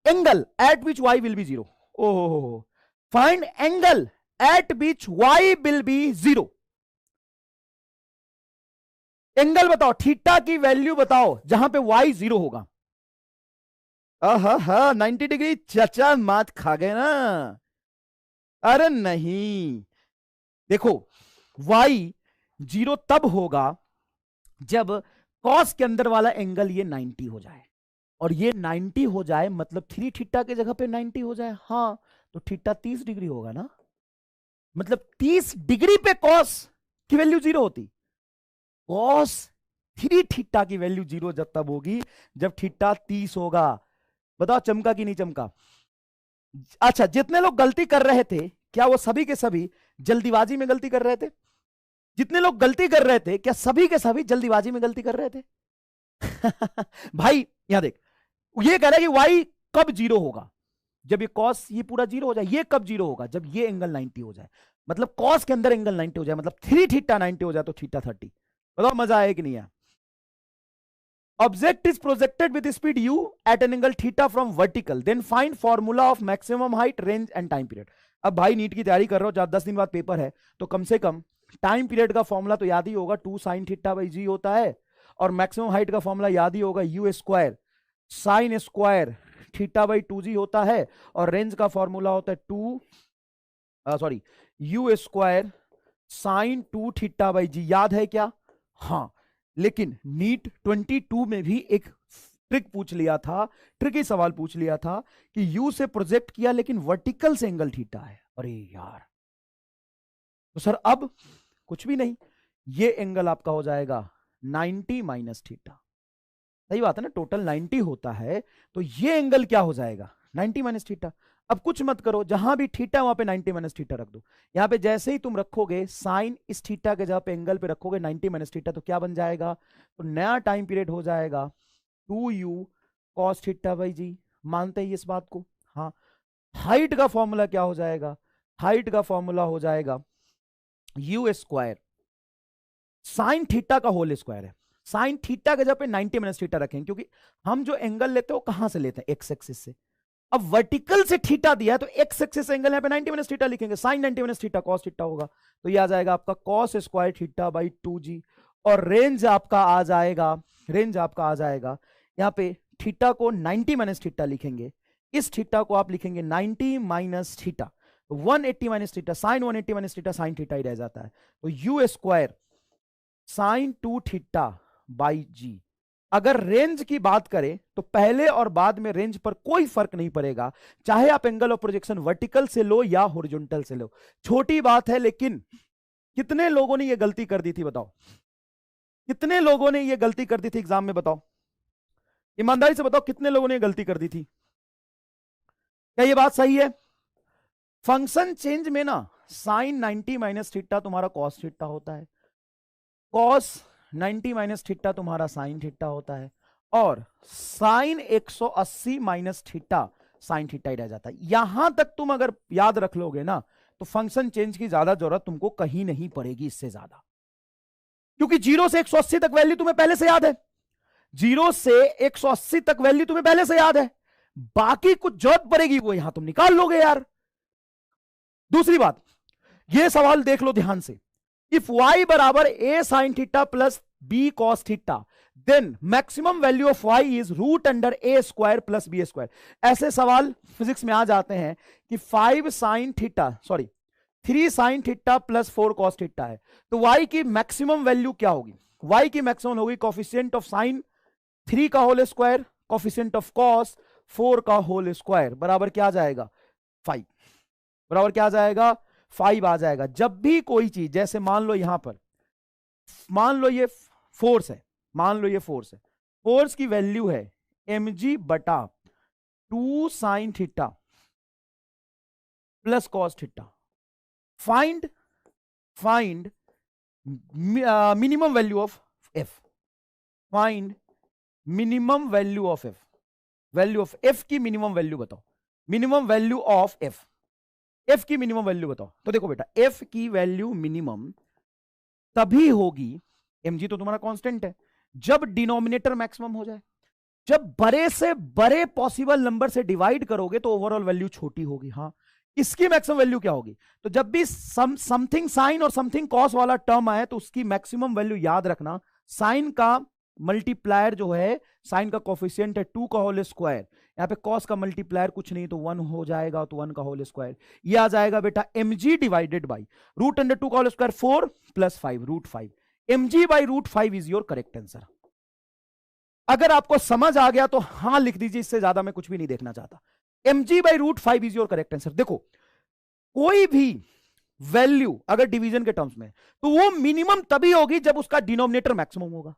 angle at which y will be 0। Oh, find angle at which y will be 0। Angle बताओ, थीटा की वैल्यू बताओ जहां पे y 0 होगा। 90 डिग्री चचा मात खा गए ना। अरे नहीं, देखो y 0 तब होगा जब cos के अंदर वाला एंगल ये 90 हो जाए, और ये 90 हो जाए मतलब 3 थीटा के जगह पे 90 हो जाए। हाँ तो थीटा 30 डिग्री होगा ना, मतलब 30 डिग्री पे cos की वैल्यू 0 होती। cos 3 थीटा की वैल्यू 0 जब तब होगी जब थीटा 30 होगा। बताओ चमका कि नहीं चमका? अच्छा, जितने लोग गलती कर रहे थे, क्या वो सभी के सभी जल्दीबाजी में गलती कर रहे थे? जितने लोग गलती कर रहे थे, क्या सभी के सभी जल्दीबाजी में गलती कर रहे थे? भाई यहां देख, ये कह रहा है कि y कब 0 होगा? जब ये cos ये पूरा 0 हो जाए। ये कब 0 होगा? जब ये एंगल 90 हो जाए, मतलब cos के अंदर एंगल 90 हो जाए, मतलब 3 थीटा 90 हो जाए तो थीटा 30। बताओ मजा आया कि नहीं आया? Object is projected with speed u at an angle theta from vertical. Then find formula of maximum height, range and time period. अब भाई नीट की तैयारी कर रहे हो, जब 10 दिन बाद पेपर है, तो कम से कम टाइम पीरियड का फॉर्मूला तो याद ही होगा, 2 sin थीटा बाई जी होता है, और मैक्सिमम हाइट का फॉर्मूला याद ही होगा, u square sine square theta by 2g होता है, और रेंज का फॉर्मूला होता है u square sine 2 theta by g. याद है क्या? हाँ, लेकिन नीट 22 में भी एक ट्रिक पूछ लिया था, ट्रिकी सवाल पूछ लिया था कि यू से प्रोजेक्ट किया लेकिन वर्टिकल से एंगल थीटा है। अरे यार, तो सर अब कुछ भी नहीं, ये एंगल आपका हो जाएगा 90 माइनस थीटा। सही बात है ना, टोटल 90 होता है, तो ये एंगल क्या हो जाएगा? 90 माइनस थीटा। अब कुछ मत करो, जहां भी थीटा वहां पे 90 माइनस थीटा रख दो। यहां पे जैसे ही तुम रखोगे साइन इस थीटा के जगह पे एंगल पे रखोगे 90 माइनस थीटा, तो क्या बन जाएगा? तो नया टाइम पीरियड हो जाएगा 2u cos थीटा बाई जी। मानते हैं इस बात को? हाँ। हाइट का फॉर्मूला क्या हो जाएगा? हाइट का फॉर्मूला हो जाएगा यू स्क्वायर साइन थीटा का होल स्क्वायर है। साइन थीटा के जगह पे 90 माइनस थीटा रखेंगे, क्योंकि हम जो एंगल लेते हैं वो कहां से लेते हैं? एक्स एक्सिस से। अब वर्टिकल से थीटा दिया है तो एक्स एक्सिस एंगल यहां पे 90 माइनस थीटा लिखेंगे, sine 90 minus theta cos theta होगा, तो ये आ जाएगा आपका cos square theta by 2g। और रेंज आपका आ जाएगा, रेंज आपका आ जाएगा यहां पे थीटा को 90 माइनस थीटा लिखेंगे, इस थीटा को आप लिखेंगे 90 minus theta, 180 minus theta, sine 180 minus theta sine theta ही रह जाता है, तो u square sine 2 theta by g. अगर रेंज की बात करें तो पहले और बाद में रेंज पर कोई फर्क नहीं पड़ेगा, चाहे आप एंगल ऑफ प्रोजेक्शन वर्टिकल से लो या हॉरिजॉन्टल से लो। छोटी बात है, लेकिन कितने लोगों ने यह गलती कर दी थी? बताओ कितने लोगों ने यह गलती कर दी थी एग्जाम में? बताओ ईमानदारी से बताओ, कितने लोगों ने यह गलती कर दी थी? क्या यह बात सही है? फंक्शन चेंज में ना साइन 90 माइनस थीटा तुम्हारा कॉस थीटा होता है, कॉस 90 माइनस थीटा तुम्हारा साइन थीटा होता है, और sine 180 minus theta sine theta ही रह जाता है। यहां तक तुम अगर याद रख लोगे ना तो फंक्शन चेंज की ज्यादा जरूरत तुमको कहीं नहीं पड़ेगी इससे ज्यादा, क्योंकि 0 से 180 तक वैल्यू तुम्हें पहले से याद है, 0 से 180 तक वैल्यू तुम्हें पहले से याद है, बाकी कुछ जरूरत पड़ेगी वो यहां तुम निकाल लोगे यार। दूसरी बात, ये सवाल देख लो ध्यान से, इफ y बराबर a sin theta plus b cos theta then maximum value of y is root under a square plus b square. ऐसे सवाल फिजिक्स में आ जाते हैं कि 5 sin theta 3 sin theta plus 4 cos theta है, तो y की मैक्सिमम वैल्यू क्या होगी? y की मैक्सिमम होगी कोफिशिएंट ऑफ साइन 3 का whole square, coefficient of cos 4 का होल स्क्वायर, बराबर क्या आ जाएगा? 5। बराबर क्या आ जाएगा? 5 आ जाएगा। जब भी कोई चीज, जैसे मान लो यहां पर, मान लो ये फोर्स है, मान लो ये फोर्स है, फोर्स की वैल्यू है mg बटा 2 sine theta plus cos theta. Find minimum value of f, find minimum value of f, value of f की मिनिमम वैल्यू बताओ, मिनिमम वैल्यू ऑफ f की मिनिमम वैल्यू बताओ। तो देखो बेटा, f की वैल्यू मिनिमम तभी होगी, mg तो तुम्हारा कांस्टेंट है, जब डिनोमिनेटर मैक्सिमम हो जाए। जब बड़े से बड़े पॉसिबल नंबर से डिवाइड करोगे तो ओवरऑल वैल्यू छोटी होगी। हाँ, इसकी मैक्सिमम वैल्यू क्या होगी? तो जब भी समथिंग साइन और समथिंग कॉस वाला टर्म आए तो उसकी मैक्सिमम वैल्यू याद रखना, साइन का मल्टीप्लायर जो है, साइन का कोफिशिएंट है 2 का होल स्क्वायर, यहाँ पे कॉस का मल्टीप्लायर कुछ नहीं तो 1 हो जाएगा, तो 1 का होल स्क्वायर, ये आ जाएगा बेटा mg divided by root under 2 का whole square 4 plus 5 root 5। mg by root 5 is your correct answer. अगर आपको समझ आ गया तो हाँ लिख दीजिए, इससे ज्यादा मैं कुछ भी नहीं देखना चाहता। mg by root 5 is your correct answer. देखो, कोई भी वैल्यू अगर डिवीजन के टर्म्स में, तो वो मिनिमम तभी होगी जब उसका डिनोमिनेटर मैक्सिमम होगा,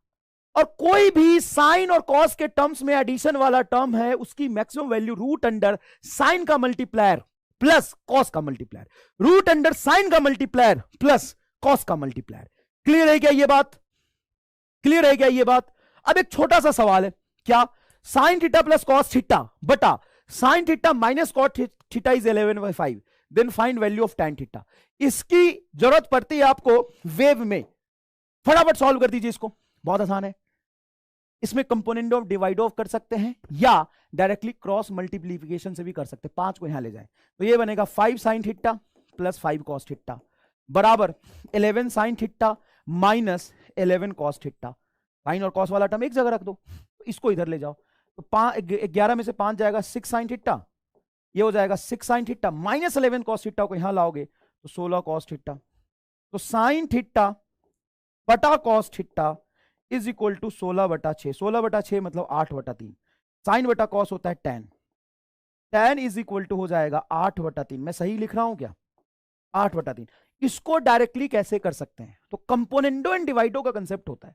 और कोई भी साइन और कॉस के टर्म्स में एडिशन वाला टर्म है, उसकी maximum value root under sine का मल्टीप्लायर प्लस कॉस का मल्टीप्लायर, रूट अंडर साइन का मल्टीप्लायर प्लस कॉस का मल्टीप्लायर। क्लियर है क्या ये बात? क्लियर है क्या ये बात? अब एक छोटा सा सवाल है, क्या sine theta plus cos theta बटा sine theta minus cos theta is 11/5, then find value of tan theta. इसकी जरूरत पड़ती है आपको वेव में, फटाफट सॉल्व कर दीजिए इसको, बहुत आसान है। इसमें कंपोनेंट ऑफ डिवाइड ऑफ कर सकते हैं या डायरेक्टली क्रॉस मल्टीप्लीकेशन से भी कर सकते हैं। 5 को यहां ले जाएं तो ये बनेगा 5 sine theta plus 5 cos theta बराबर 11 sine theta minus 11 cos theta. Sine और कॉस वाला टर्म एक जगह रख दो, तो इसको इधर ले जाओ, तो 11 में से 5 जाएगा 6 साइन थीटा, ये हो जाएगा 6 sine theta minus 11 cos theta को यहां लाओगे तो 16 कॉस थीटा। तो साइन थीटा बटा cos theta is equal to 16/6। 16/6 मतलब 8/3। साइन बटा कॉस होता है tan, tan is equal to हो जाएगा 8/3। मैं सही लिख रहा हूं क्या? 8/3। इसको डायरेक्टली कैसे कर सकते हैं? तो कंपोनेंडो एंड डिवाइडो का कंसेप्ट होता है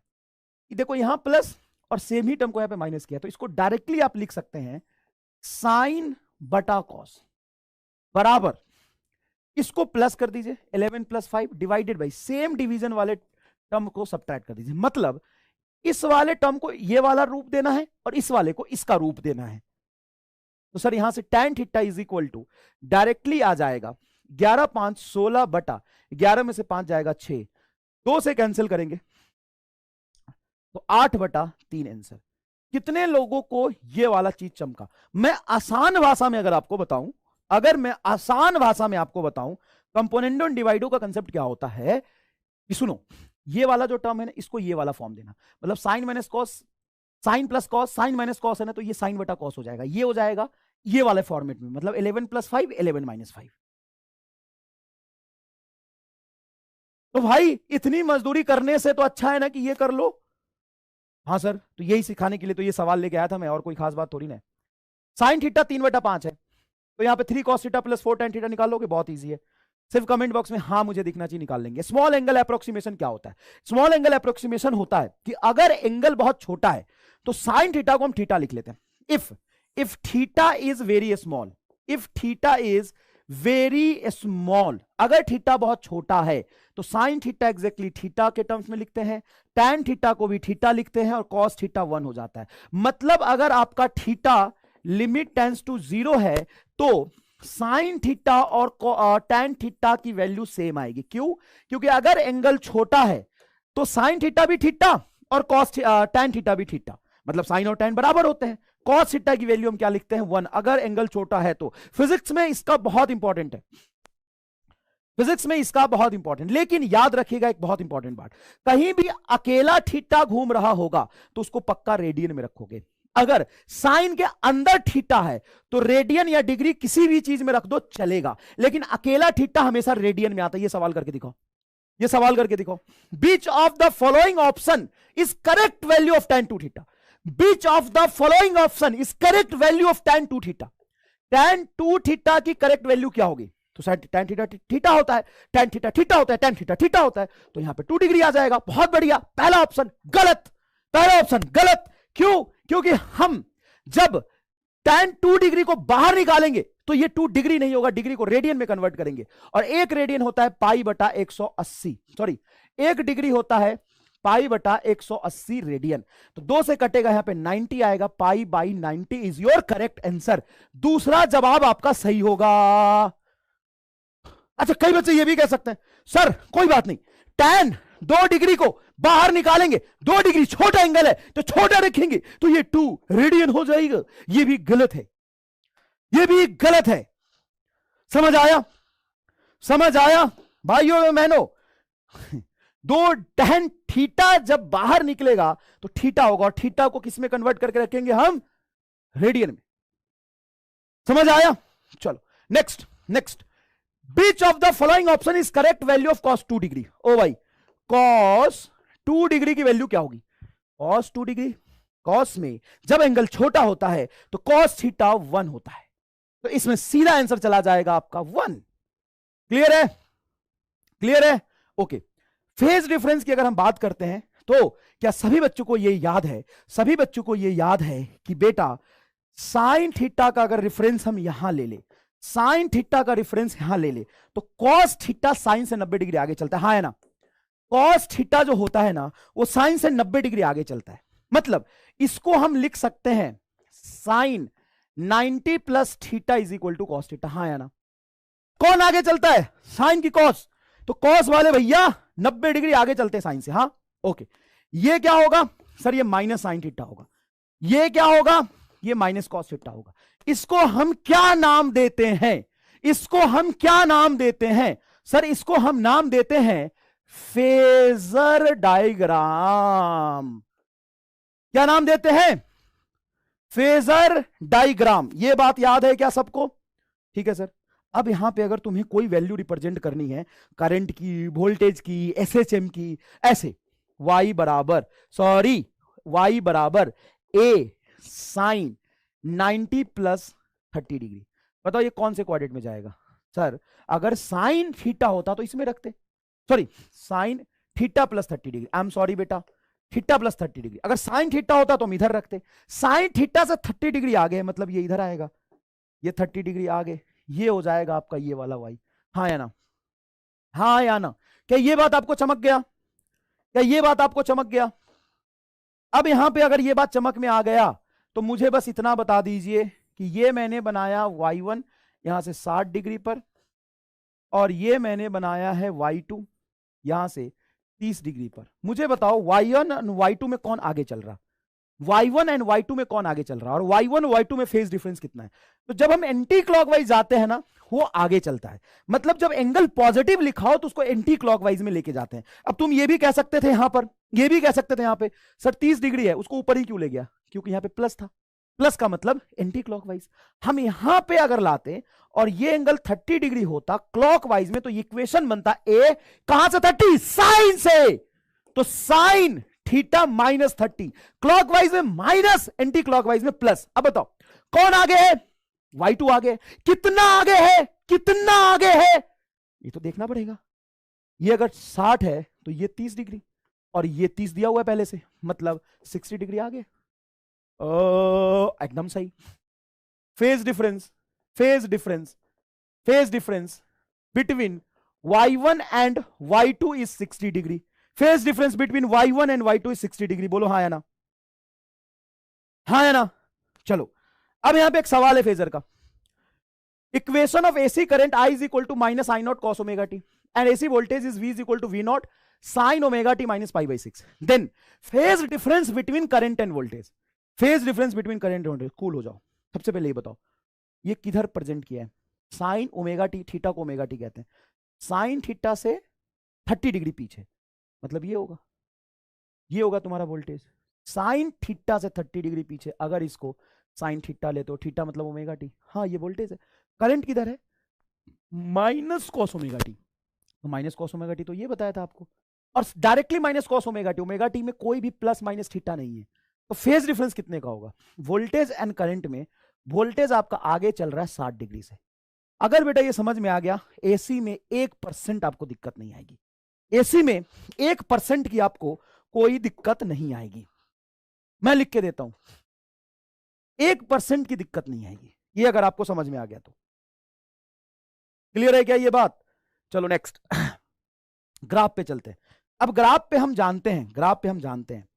कि देखो यहां प्लस और सेम ही टर्म को यहां पे माइनस किया, तो इसको डायरेक्टली आप लिख सकते हैं साइन बटा कॉस बराबर, इसको प्लस कर दीजिए 11 plus 5 divided by same division वाले टर्म को सब्ट्रैक्ट कर दीजिए। मतलब इस वाले टर्म को ये वाला रूप देना है और इस वाले को इसका रूप देना है। तो सर यहां से tan theta is equal to directly आ जाएगा 11 5 16 बटा 11 में से 5 जाएगा 6, 2 से कैंसिल करेंगे तो 8/3 आंसर। कितने लोगों को ये वाला चीज चमका? मैं आसान भाषा में अगर आपको बताऊं, अगर मैं आसान भाषा में आपको बताऊं, कंपोनेंडो एंड डिवाइडो का कंसेप्ट क्या होता है कि सुनो, ये वाला जो टर्म है ना, इसको ये वाला फॉर्म देना, मतलब sine minus cos, sine plus cos, sine minus cos है ना, तो ये साइन बटा कॉस हो जाएगा, ये हो जाएगा ये वाले फॉर्मेट में, मतलब 11 प्लस 5 11 माइनस 5। तो भाई इतनी मजदूरी करने से तो अच्छा है ना कि ये कर लो। हाँ सर, तो यही सिखाने के लिए तो ये सवाल लेके आया था मैं, और कोई खास बात थोड़ी ना है। साइन थीटा 3/5 है, तो यहाँ पे 3 cos theta plus 4 tan theta निकालोगे, बहुत ईजी है। सिर्फ कमेंट बॉक्स में हाँ मुझे दिखना चाहिए निकाल लेंगे। स्मॉल एंगल अप्रोक्सीमेशन क्या होता है? स्मॉल एंगल अप्रोक्सीमेशन होता है कि अगर एंगल बहुत छोटा है तो साइन थीटा को हम थीटा लिख लेते हैं। If theta is very small, if theta is very small, अगर थीटा बहुत छोटा है तो साइन थीटा एग्जैक्टली थीटा के टर्म्स में लिखते हैं, tan थीटा को भी थीटा लिखते हैं और cos थीटा 1 हो जाता है। मतलब अगर आपका थीटा लिमिट टेंड्स टू 0 है तो साइन थीटा और टैन थीटा की वैल्यू सेम आएगी। क्यों? क्योंकि अगर एंगल छोटा है तो साइन थीटा भी थीटा और कॉस टैन थीटा भी थीटा, मतलब साइन और टैन बराबर होते हैं। कॉस थीटा की वैल्यू हम क्या लिखते हैं? 1, अगर एंगल छोटा है तो। फिजिक्स में इसका बहुत इंपॉर्टेंट है, फिजिक्स में इसका बहुत इंपॉर्टेंट। लेकिन याद रखिएगा एक बहुत इंपॉर्टेंट बात, कहीं भी अकेला थीटा घूम रहा होगा तो उसको पक्का रेडियन में रखोगे। अगर साइन के अंदर थीटा है तो रेडियन या डिग्री किसी भी चीज में रख दो चलेगा, लेकिन अकेला थीटा हमेशा रेडियन में आता है। ये सवाल करके दिखाओ, ये सवाल करके दिखाओ। Which of the following option is correct value of tan 2 theta. Which of the following option is correct value of tan 2 theta. tan 2 theta की करेक्ट वैल्यू क्या होगी? तो tan थीटा थीटा होता है, tan थीटा थीटा होता है, tan theta theta होता है, तो यहां पे 2 डिग्री आ जाएगा। बहुत बढ़िया, पहला ऑप्शन गलत, पहला ऑप्शन गलत। क्यों? क्योंकि हम जब tan 2 डिग्री को बाहर निकालेंगे तो ये 2 डिग्री नहीं होगा, डिग्री को रेडियन में कन्वर्ट करेंगे, और एक रेडियन होता है पाई बटा 180, सॉरी एक डिग्री होता है पाई बटा 180 रेडियन। तो 2 से कटेगा, यहां पे 90 आएगा, pi by 90 is your correct answer. दूसरा जवाब आपका सही होगा। अच्छा, कई बच्चे ये भी कह सकते हैं सर कोई बात नहीं, tan 2 डिग्री को बाहर निकालेंगे, 2 डिग्री छोटा एंगल है तो छोटा रखेंगे तो ये 2 रेडियन हो जाएगा। ये भी गलत है, ये भी गलत है। समझ आया? समझ आया भाइयों और बहनों? 2 tan थीटा जब बाहर निकलेगा तो थीटा होगा, और थीटा को किस में कन्वर्ट करके रखेंगे हम? रेडियन में। समझ आया? चलो next, next. Which of the following option is correct value of cos 2 degree. ओ भाई, cos 2 डिग्री की वैल्यू क्या होगी? cos 2 डिग्री, cos में जब एंगल छोटा होता है तो cos थीटा 1 होता है, तो इसमें सीधा आंसर चला जाएगा आपका 1। क्लियर है? क्लियर है? ओके। फेज डिफरेंस की अगर हम बात करते हैं तो क्या सभी बच्चों को यह याद है, सभी बच्चों को यह याद है कि बेटा साइन थीटा का अगर रेफरेंस हम यहां ले ले, साइन थीटा का रेफरेंस यहां ले ले, तो कॉस थीटा साइन से 90 डिग्री आगे चलता है, हाँ है ना? कॉस थीटा जो होता है ना वो साइन से 90 डिग्री आगे चलता है। मतलब इसको हम लिख सकते हैं साइन 90 प्लस theta is equal to cos theta, हाँ या ना? कौन आगे चलता है? साइन की कॉस, तो कॉस वाले भैया 90 डिग्री आगे चलते हैं साइन से, हाँ ओके। ये क्या होगा सर? ये माइनस साइन थीटा होगा। ये क्या होगा? ये माइनस कॉस थीटा होगा। इसको हम क्या नाम देते हैं? इसको हम क्या नाम देते हैं सर? इसको हम नाम देते हैं फेजर डायग्राम। क्या नाम देते हैं? Phasor diagram. ये बात याद है क्या सबको? ठीक है सर। अब यहां पे अगर तुम्हें कोई वैल्यू रिप्रेजेंट करनी है, करंट की, वोल्टेज की, एसएचएम की, ऐसे y बराबर a साइन 90 प्लस 30 डिग्री, बताओ ये कौन से क्वाड्रेंट में जाएगा? सर अगर साइन थीटा होता तो इसमें रखते, sorry sine theta plus 30 degree, I am sorry बेटा, थीटा प्लस 30 डिग्री। अगर साइन थीटा होता तो हम इधर रखते, साइन थीटा से 30 डिग्री आगे, मतलब ये इधर आएगा, ये 30 डिग्री आगे, ये हो जाएगा आपका ये वाला y, हाँ या ना? हाँ या ना? क्या ये बात आपको चमक गया? क्या ये बात आपको चमक गया? अब यहां पे अगर ये बात चमक में आ गया तो मुझे बस इतना बता दीजिए कि ये मैंने बनाया y1 यहां से 60 डिग्री पर, और ये मैंने बनाया है y2 यहां से 30 डिग्री पर। मुझे बताओ y1 और y2 में कौन आगे चल रहा? y1 एंड y2 में कौन आगे चल रहा? और y1 और y2 में फेज डिफरेंस कितना है? तो जब हम एंटी क्लॉकवाइज जाते हैं ना, वो आगे चलता है। मतलब जब एंगल पॉजिटिव लिखा हो तो उसको एंटी क्लॉकवाइज में लेके जाते हैं। अब तुम ये भी कह सकते थे यहां पर, ये भी कह सकते थे यहां पे सर 30 डिग्री है, उसको ऊपर ही क्यों ले गया? क्योंकि यहां पे प्लस था, प्लस का मतलब एंटी क्लॉकवाइज। हम यहां पे अगर लाते और ये एंगल 30 डिग्री होता क्लॉकवाइज में, तो इक्वेशन बनता ए कहां से 30? साइन से। तो साइन थीटा माइनस 30, क्लॉकवाइज में माइनस, एंटी क्लॉकवाइज में प्लस। अब बताओ कौन आगे है? y2 आगे। कितना आगे है? कितना आगे है? ये तो देखना पड़ेगा। ये अगर 60 है तो ये 30 डिग्री, और ये 30 दिया हुआ है पहले से, मतलब 60 डिग्री आगे। एकदम सही। Phase difference, phase difference, phase difference between y1 and y2 is 60 degree. Phase difference between y1 and y2 is 60 degree. बोलो हाँ या ना? हाँ या ना? चलो अब यहां पे एक सवाल है फेजर का। Equation of AC current I is equal to minus I naught cos omega t and AC voltage is V is equal to V naught sine omega t minus pi by 6. Then phase difference between current and voltage. Phase difference between current and voltage. Cool हो जाओ. सबसे पहले ये बताओ ये किधर present किया है. साइन ओमेगा टी, थीटा को ओमेगा टी कहते हैं. साइन थीटा से 30 डिग्री पीछे, मतलब ये होगा तुम्हारा वोल्टेज. साइन थीटा से 30 डिग्री पीछे अगर इसको साइन थीटा ले तो थीटा मतलब ओमेगा टी. हाँ ये वोल्टेज है. करंट किधर है? Minus cos omega T. तो माइनस कॉस ओमेगा टी तो ये बताया था आपको, और directly minus cos omega T. Omega T में कोई भी प्लस माइनस थीटा नहीं है. तो फेज डिफरेंस कितने का होगा? वोल्टेज एंड करंट में वोल्टेज आपका आगे चल रहा है 60 डिग्री से. अगर बेटा ये समझ में आ गया, एसी में 1% आपको दिक्कत नहीं आएगी. एसी में 1% की आपको कोई दिक्कत नहीं आएगी. मैं लिख के देता हूं, 1% की दिक्कत नहीं आएगी. ये अगर आपको समझ में आ गया तो क्लियर है क्या ये बात? चलो नेक्स्ट ग्राफ पे चलते हैं. अब ग्राफ पे हम जानते हैं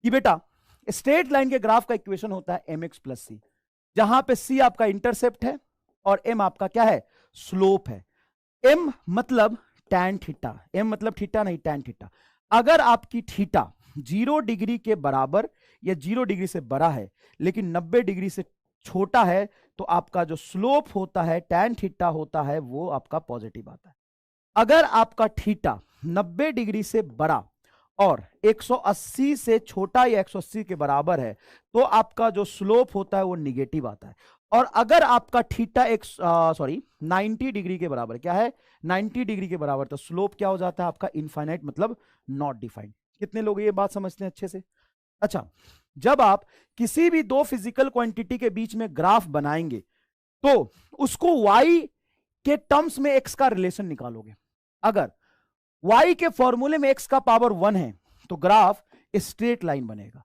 कि बेटा स्ट्रेट लाइन के ग्राफ का इक्वेशन होता है mx प्लस सी, जहां पे c आपका इंटरसेप्ट है और m आपका क्या है? स्लोप है. m मतलब टैन थीटा, m मतलब थीटा नहीं टैन थीटा. अगर आपकी थीटा 0 डिग्री के बराबर या 0 डिग्री से बड़ा है लेकिन 90 डिग्री से छोटा है तो आपका जो स्लोप होता है टैन थीटा होता है वो आपका पॉजिटिव आता है. अगर आपका थीटा 90 डिग्री से बड़ा और 180 से छोटा या 180 के बराबर है तो आपका जो स्लोप होता है वो निगेटिव आता है. और अगर आपका थीटा 90 डिग्री के बराबर, क्या है? 90 डिग्री के बराबर, तो स्लोप क्या हो जाता है आपका? इनफाइनाइट, मतलब नॉट डिफाइंड. कितने लोग ये बात समझते हैं अच्छे से? अच्छा, जब आप किसी भी दो फिजिकल क्वांटिटी के बीच में ग्राफ बनाएंगे तो उसको y के टर्म्स में x का रिलेशन निकालोगे. अगर y के फॉर्मूले में x का पावर 1 है तो ग्राफ स्ट्रेट लाइन बनेगा.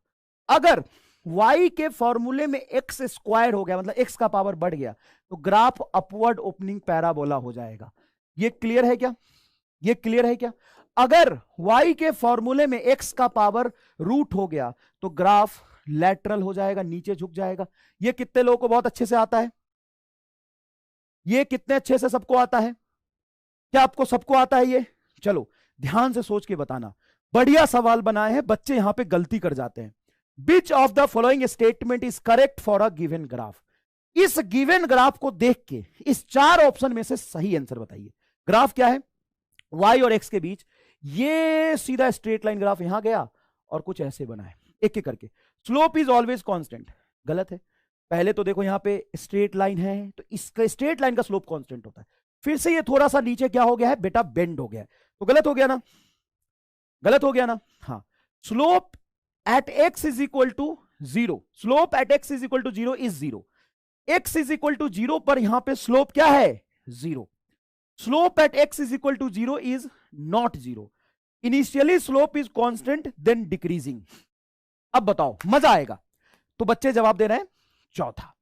अगर y के फॉर्मूले में x स्क्वायर हो गया, मतलब x का पावर बढ़ गया, तो ग्राफ अपवर्ड ओपनिंग पैराबोला हो जाएगा. ये क्लियर है क्या? ये क्लियर है क्या? अगर y के फॉर्मूले में x का पावर रूट हो गया तो ग्राफ लैटरल हो जाएगा, नीचे झुक जाएगा. ये कितने लोगों को बहुत अच्छे से आता है? ये कितने अच्छे से सबको आता है? क्या आपको सबको आता है ये? चलो ध्यान से सोच के बताना. बढ़िया सवाल बनाए हैं, बच्चे यहां पे गलती कर जाते हैं. Which of the following statement is correct for a given graph? इस गिवन ग्राफ को देख के इस 4 ऑप्शन में से सही आंसर बताइए. ग्राफ क्या है? y और x के बीच ये सीधा स्ट्रेट लाइन ग्राफ यहां गया और कुछ ऐसे बना है, एक एक करके. Slope is always constant. गलत है. पहले तो देखो यहां पे स्ट्रेट लाइन है तो इसका स्ट्रेट लाइन का स्लोप कांस्टेंट होता है. फिर से ये थोड़ा सा नीचे क्या हो गया है बेटा? बेंड हो गया है. तो गलत हो गया ना? गलत हो गया ना? हाँ. Slope at x is equal to 0. Slope at x is equal to 0 is 0. x is equal to 0 पर यहां पे स्लोप क्या है? 0. Slope at x is equal to 0 is not 0. Initially slope is constant then decreasing. अब बताओ, मजा आएगा. तो बच्चे जवाब दे रहे हैं चौथा.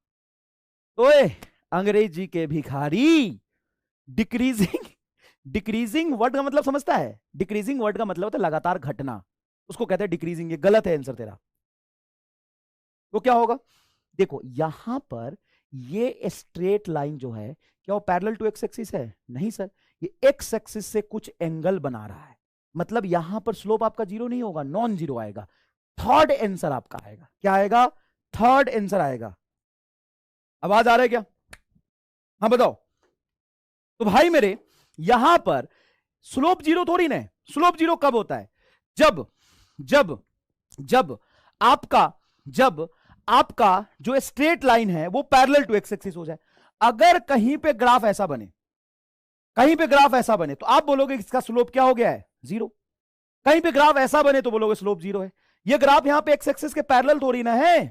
ओए अंग्रेजी के भिखारी, डिक्रीजिंग वर्ड का मतलब समझता है? डिक्रीजिंग वर्ड का मतलब होता है लगातार घटना, उसको कहते हैं डिक्रीजिंग. ये गलत है आंसर तेरा. तो क्या होगा? देखो यहां पर ये स्ट्रेट लाइन जो है क्या वो पैरेलल टू एक्स एक्सिस है? नहीं सर, ये एक्स एक्सिस से कुछ एंगल बना रहा है. मतलब यहां पर स्लोप आपका 0 नहीं होगा, नॉन 0 आएगा. थर्ड आंसर आपका आएगा. क्या आएगा? थर्ड आंसर आएगा. आवाज आ रहा है क्या? हाँ बताओ. तो भाई मेरे यहां पर स्लोप 0 थोड़ी ना है. स्लोप 0 कब होता है? जब आपका जो स्ट्रेट लाइन है वो पैरेलल टू एक्स एक्सिस हो जाए. अगर कहीं पे ग्राफ ऐसा बने तो आप बोलोगे इसका स्लोप क्या हो गया है? 0. कहीं पे ग्राफ ऐसा बने तो बोलोगे स्लोप 0 है. ये ग्राफ यहां पे एक्स एक्सिस के पैरेलल थोड़ी ना है.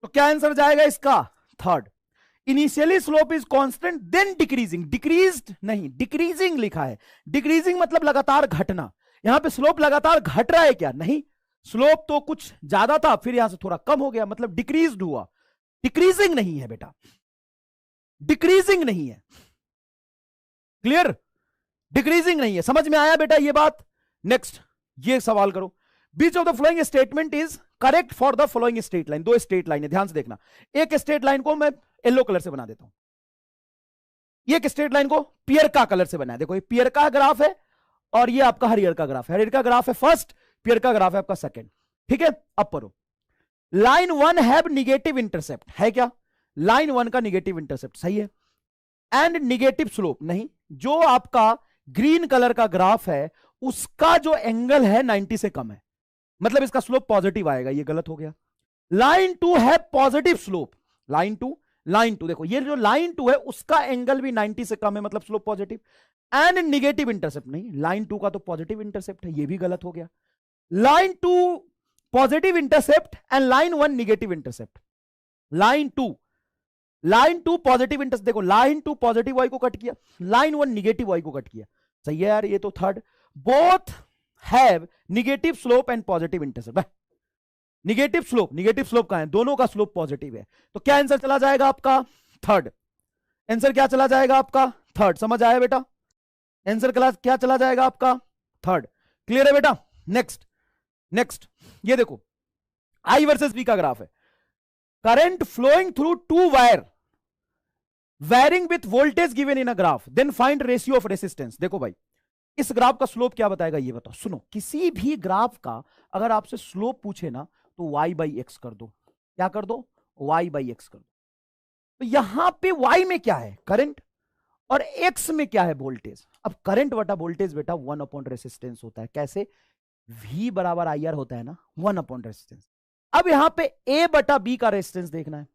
तो क्या आंसर जाएगा इसका? Third. Initially slope is constant then decreasing. Decreased नहीं, डिक्रीजिंग लिखा है. डिक्रीजिंग मतलब लगातार घटना. यहां पे स्लोप लगातार घट रहा है क्या? नहीं. स्लोप तो कुछ ज्यादा था फिर यहां से थोड़ा कम हो गया, मतलब डिक्रीज्ड हुआ. डिक्रीजिंग नहीं है बेटा, डिक्रीजिंग नहीं है. क्लियर? डिक्रीजिंग नहीं है. समझ में आया बेटा ये बात? नेक्स्ट ये सवाल करो. Which of the following statement is correct for the following straight line. 2 straight line है, ध्यान से देखना. एक स्ट्रेट लाइन को मैं येलो कलर से बना देता हूं। ये एक स्ट्रेट लाइन को पियर का कलर से बनाया, देखो ये पियर का ग्राफ है और ये आपका हरियर का ग्राफ है। हरियर का ग्राफ है फर्स्ट, पियर का ग्राफ है आपका सेकंड। ठीक है, अब पढ़ो। लाइन 1 हैव निगेटिव इंटरसेप्ट, है क्या? लाइन 1 का निगेटिव इंटरसेप्ट सही है, एंड निगेटिव स्लोप नहीं। जो आपका ग्रीन कलर का ग्राफ है उसका जो एंगल है 90 से कम है, मतलब इसका स्लोप पॉजिटिव आएगा, ये गलत हो गया। लाइन 2 है पॉजिटिव स्लोप, लाइन टू देखो, ये जो लाइन 2 है उसका एंगल भी 90 से कम है, मतलब slope positive. And negative intercept नहीं, लाइन 2 का तो पॉजिटिव इंटरसेप्ट है, ये भी गलत हो गया। Line 2 positive intercept and line 1 negative intercept. Line 2 positive intercept, देखो लाइन 2 पॉजिटिव वाई को कट किया, लाइन 1 निगेटिव वाई को कट किया, सही है यार, ये तो third. Both have negative slope and positive intercept. Negative slope का है, दोनों का स्लोप पॉजिटिव है, तो क्या आंसर चला जाएगा आपका? थर्ड। आंसर क्या चला जाएगा आपका? थर्ड। समझ आया बेटा? आंसर क्या चला जाएगा आपका? थर्ड। क्लियर है बेटा? नेक्स्ट ये देखो, आई वर्सेस बी का ग्राफ है। Current flowing through two wire varying with voltage given in a graph, then find ratio of resistance. देखो भाई, इस ग्राफ का स्लोप क्या बताएगा ये बताओ। सुनो, किसी भी ग्राफ का अगर आपसे स्लोप पूछे ना तो y/x कर दो। क्या कर दो? y/x कर दो। तो यहां पे y में क्या है? करंट, और x में क्या है? वोल्टेज। अब करंट बटा वोल्टेज बेटा 1 रेसिस्टेंस होता है। कैसे? v बराबर IR होता है ना, 1 रेसिस्टेंस। अब यहां पे a बटा b का रेसिस्टेंस देखना है,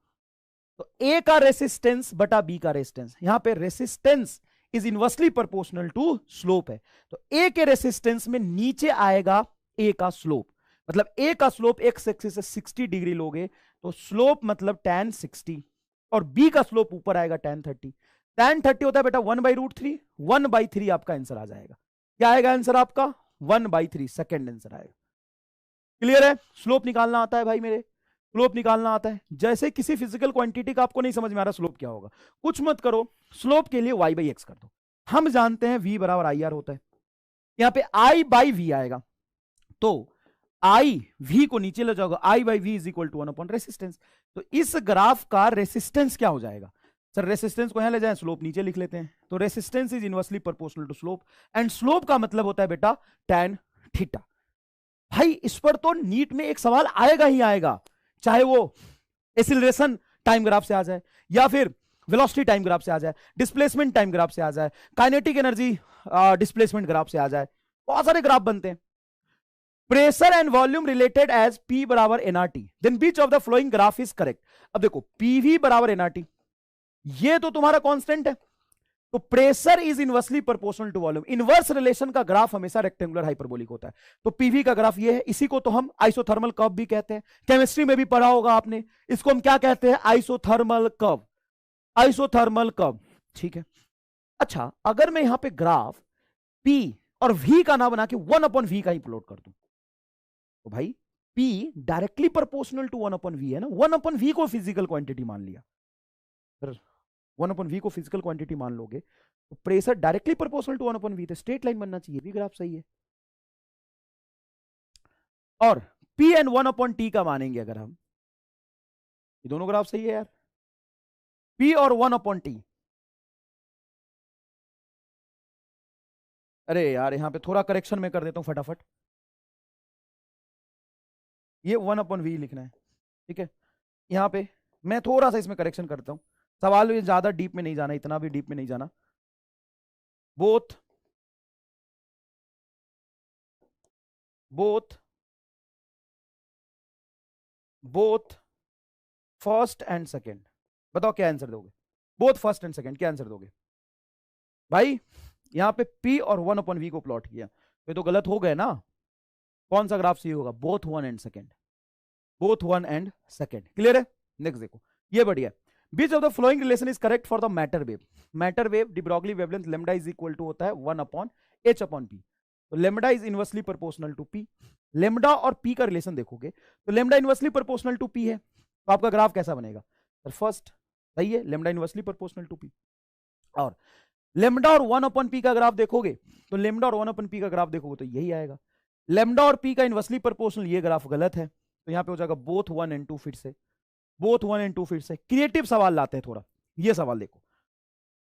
तो a का रेसिस्टेंस बटा b का रेसिस्टेंस, यहां पे resistance is inversely proportional to slope है, तो a के रेसिस्टेंस में नीचे आएगा a का स्लोप, मतलब a का स्लोप x एक्सिस से 60 डिग्री लोगे तो स्लोप मतलब tan 60, और b का स्लोप ऊपर आएगा tan 30। tan 30 होता है बेटा 1/√3, 1/3 आपका आंसर आ जाएगा। क्या आएगा आंसर आपका? 1/3, सेकेंड आंसर आएगा। क्लियर है? स्लोप निकालना आता है भाई मेरे, स्लोप निकालना आता है। जैसे किसी फिजिकल क्वांटिटी का आपको नहीं समझ में आ रहा स्लोप क्या होगा, कुछ मत करो, स्लोप के लिए y/x कर दो। हम जानते हैं v बराबर IR होता है, यहां पे I/v आएगा, तो I v को नीचे ले जाओगे, I/v is equal to 1 resistance. तो इस ग्राफ का रेसिस्टेंस क्या हो जाएगा? सर रेसिस्टेंस को यहां ले जाएं, स्लोप नीचे लिख लेते हैं, तो resistance is inversely proportional to slope, and slope का मतलब होता है बेटा tan थीटा। भाई इस पर तो नीट में एक सवाल आएगा ही आएगा, चाहे वो एक्सीलरेशन टाइम ग्राफ से आ जाए, या फिर वेलोसिटी टाइम ग्राफ से आ जाए, डिस्प्लेसमेंट टाइम ग्राफ से आ जाए, काइनेटिक एनर्जी डिस्प्लेसमेंट ग्राफ से आ जाए, बहुत सारे ग्राफ बनते हैं। Pressure and volume related as P बराबर nRT, then which of the following graph is correct. अब देखो PV बराबर nRT, ये तो तुम्हारा कांस्टेंट है, तो pressure is inversely proportional to volume. Inverse relation का ग्राफ हमेशा रेक्टेंगुलर हाइपरबोलिक होता है, तो पीवी का ग्राफ ये है, इसी को तो हम आइसोथर्मल कर्व भी कहते हैं, केमिस्ट्री में भी पढ़ा होगा आपने, इसको हम क्या कहते हैं? Isothermal curve, isothermal curve. ठीक है, अच्छा अगर मैं यहां पे ग्राफ P और V का ना बना के 1/V का ही प्लॉट कर दूं, तो भाई P directly proportional to 1/V है ना, 1/V को फिजिकल क्वांटिटी मान लिया, 1/V को फिजिकल क्वांटिटी मान लोगे तो pressure directly proportional to 1/V, तो स्ट्रेट लाइन बनना चाहिए, भी ग्राफ सही है। और P एंड 1/T का मानेंगे अगर हम, ये दोनों ग्राफ सही है यार, P और 1/T। अरे यार यहां पे थोड़ा करेक्शन में कर देता हूं फटाफट, ये 1/V लिखना है, ठीक है। यहां पे मैं थोड़ा सा इसमें करेक्शन करता हूं, सवाल में ज्यादा डीप में नहीं जाना, इतना भी डीप में नहीं जाना। बोथ फर्स्ट एंड सेकेंड, बताओ क्या आंसर दोगे? बोथ फर्स्ट एंड सेकेंड, क्या आंसर दोगे भाई? यहां पे P और 1/V को प्लॉट किया, ये तो गलत हो गए ना। कौन सा ग्राफ सही होगा? Both 1 and second, both 1 and second. Clear है? नेक्स्ट देखो, ये बढ़िया। Which of the following relation is correct for the matter wave? Matter wave de Broglie wavelength lambda is equal to होता है 1/h/p, तो lambda is inversely proportional to p। lambda और p का relation देखोगे तो lambda inversely proportional to p है, तो आपका ग्राफ कैसा बनेगा? सर फर्स्ट सही है, lambda inversely proportional to p। और lambda और 1/p का ग्राफ देखोगे तो lambda और 1/p का ग्राफ देखोगे तो यही आएगा। lambda और p का इनवर्सली प्रोपोर्शनल, ये ग्राफ गलत है, तो यहां पे हो जाएगा बोथ 1 एंड 2, फिर से बोथ 1 and 2 फिर से क्रिएटिव सवाल लाते हैं थोड़ा। ये सवाल देखो,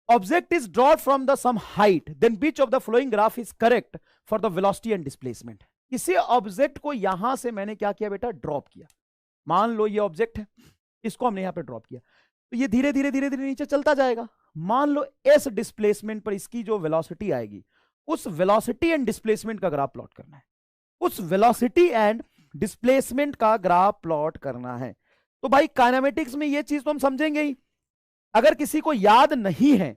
object is dropped from the some height, then which of the following graph is correct for the velocity and displacement. इसी ऑब्जेक्ट को यहां से मैंने क्या किया बेटा, ड्रॉप किया। मान लो ये ऑब्जेक्ट है, इसको हमने यहां पे ड्रॉप किया, तो ये धीरे धीरे धीरे धीरे नीचे चलता जाएगा। मान लो एस डिस्प्लेसमेंट पर इसकी जो वेलोसिटी आएगी, उस वेलोसिटी एंड डिस्प्लेसमेंट का ग्राफ प्लॉट करना है। उस वेलोसिटी एंड डिस्प्लेसमेंट का ग्राफ प्लॉट करना है। तो भाई काइनेमेटिक्स में ये चीज तो हम समझेंगे ही। अगर किसी को याद नहीं है,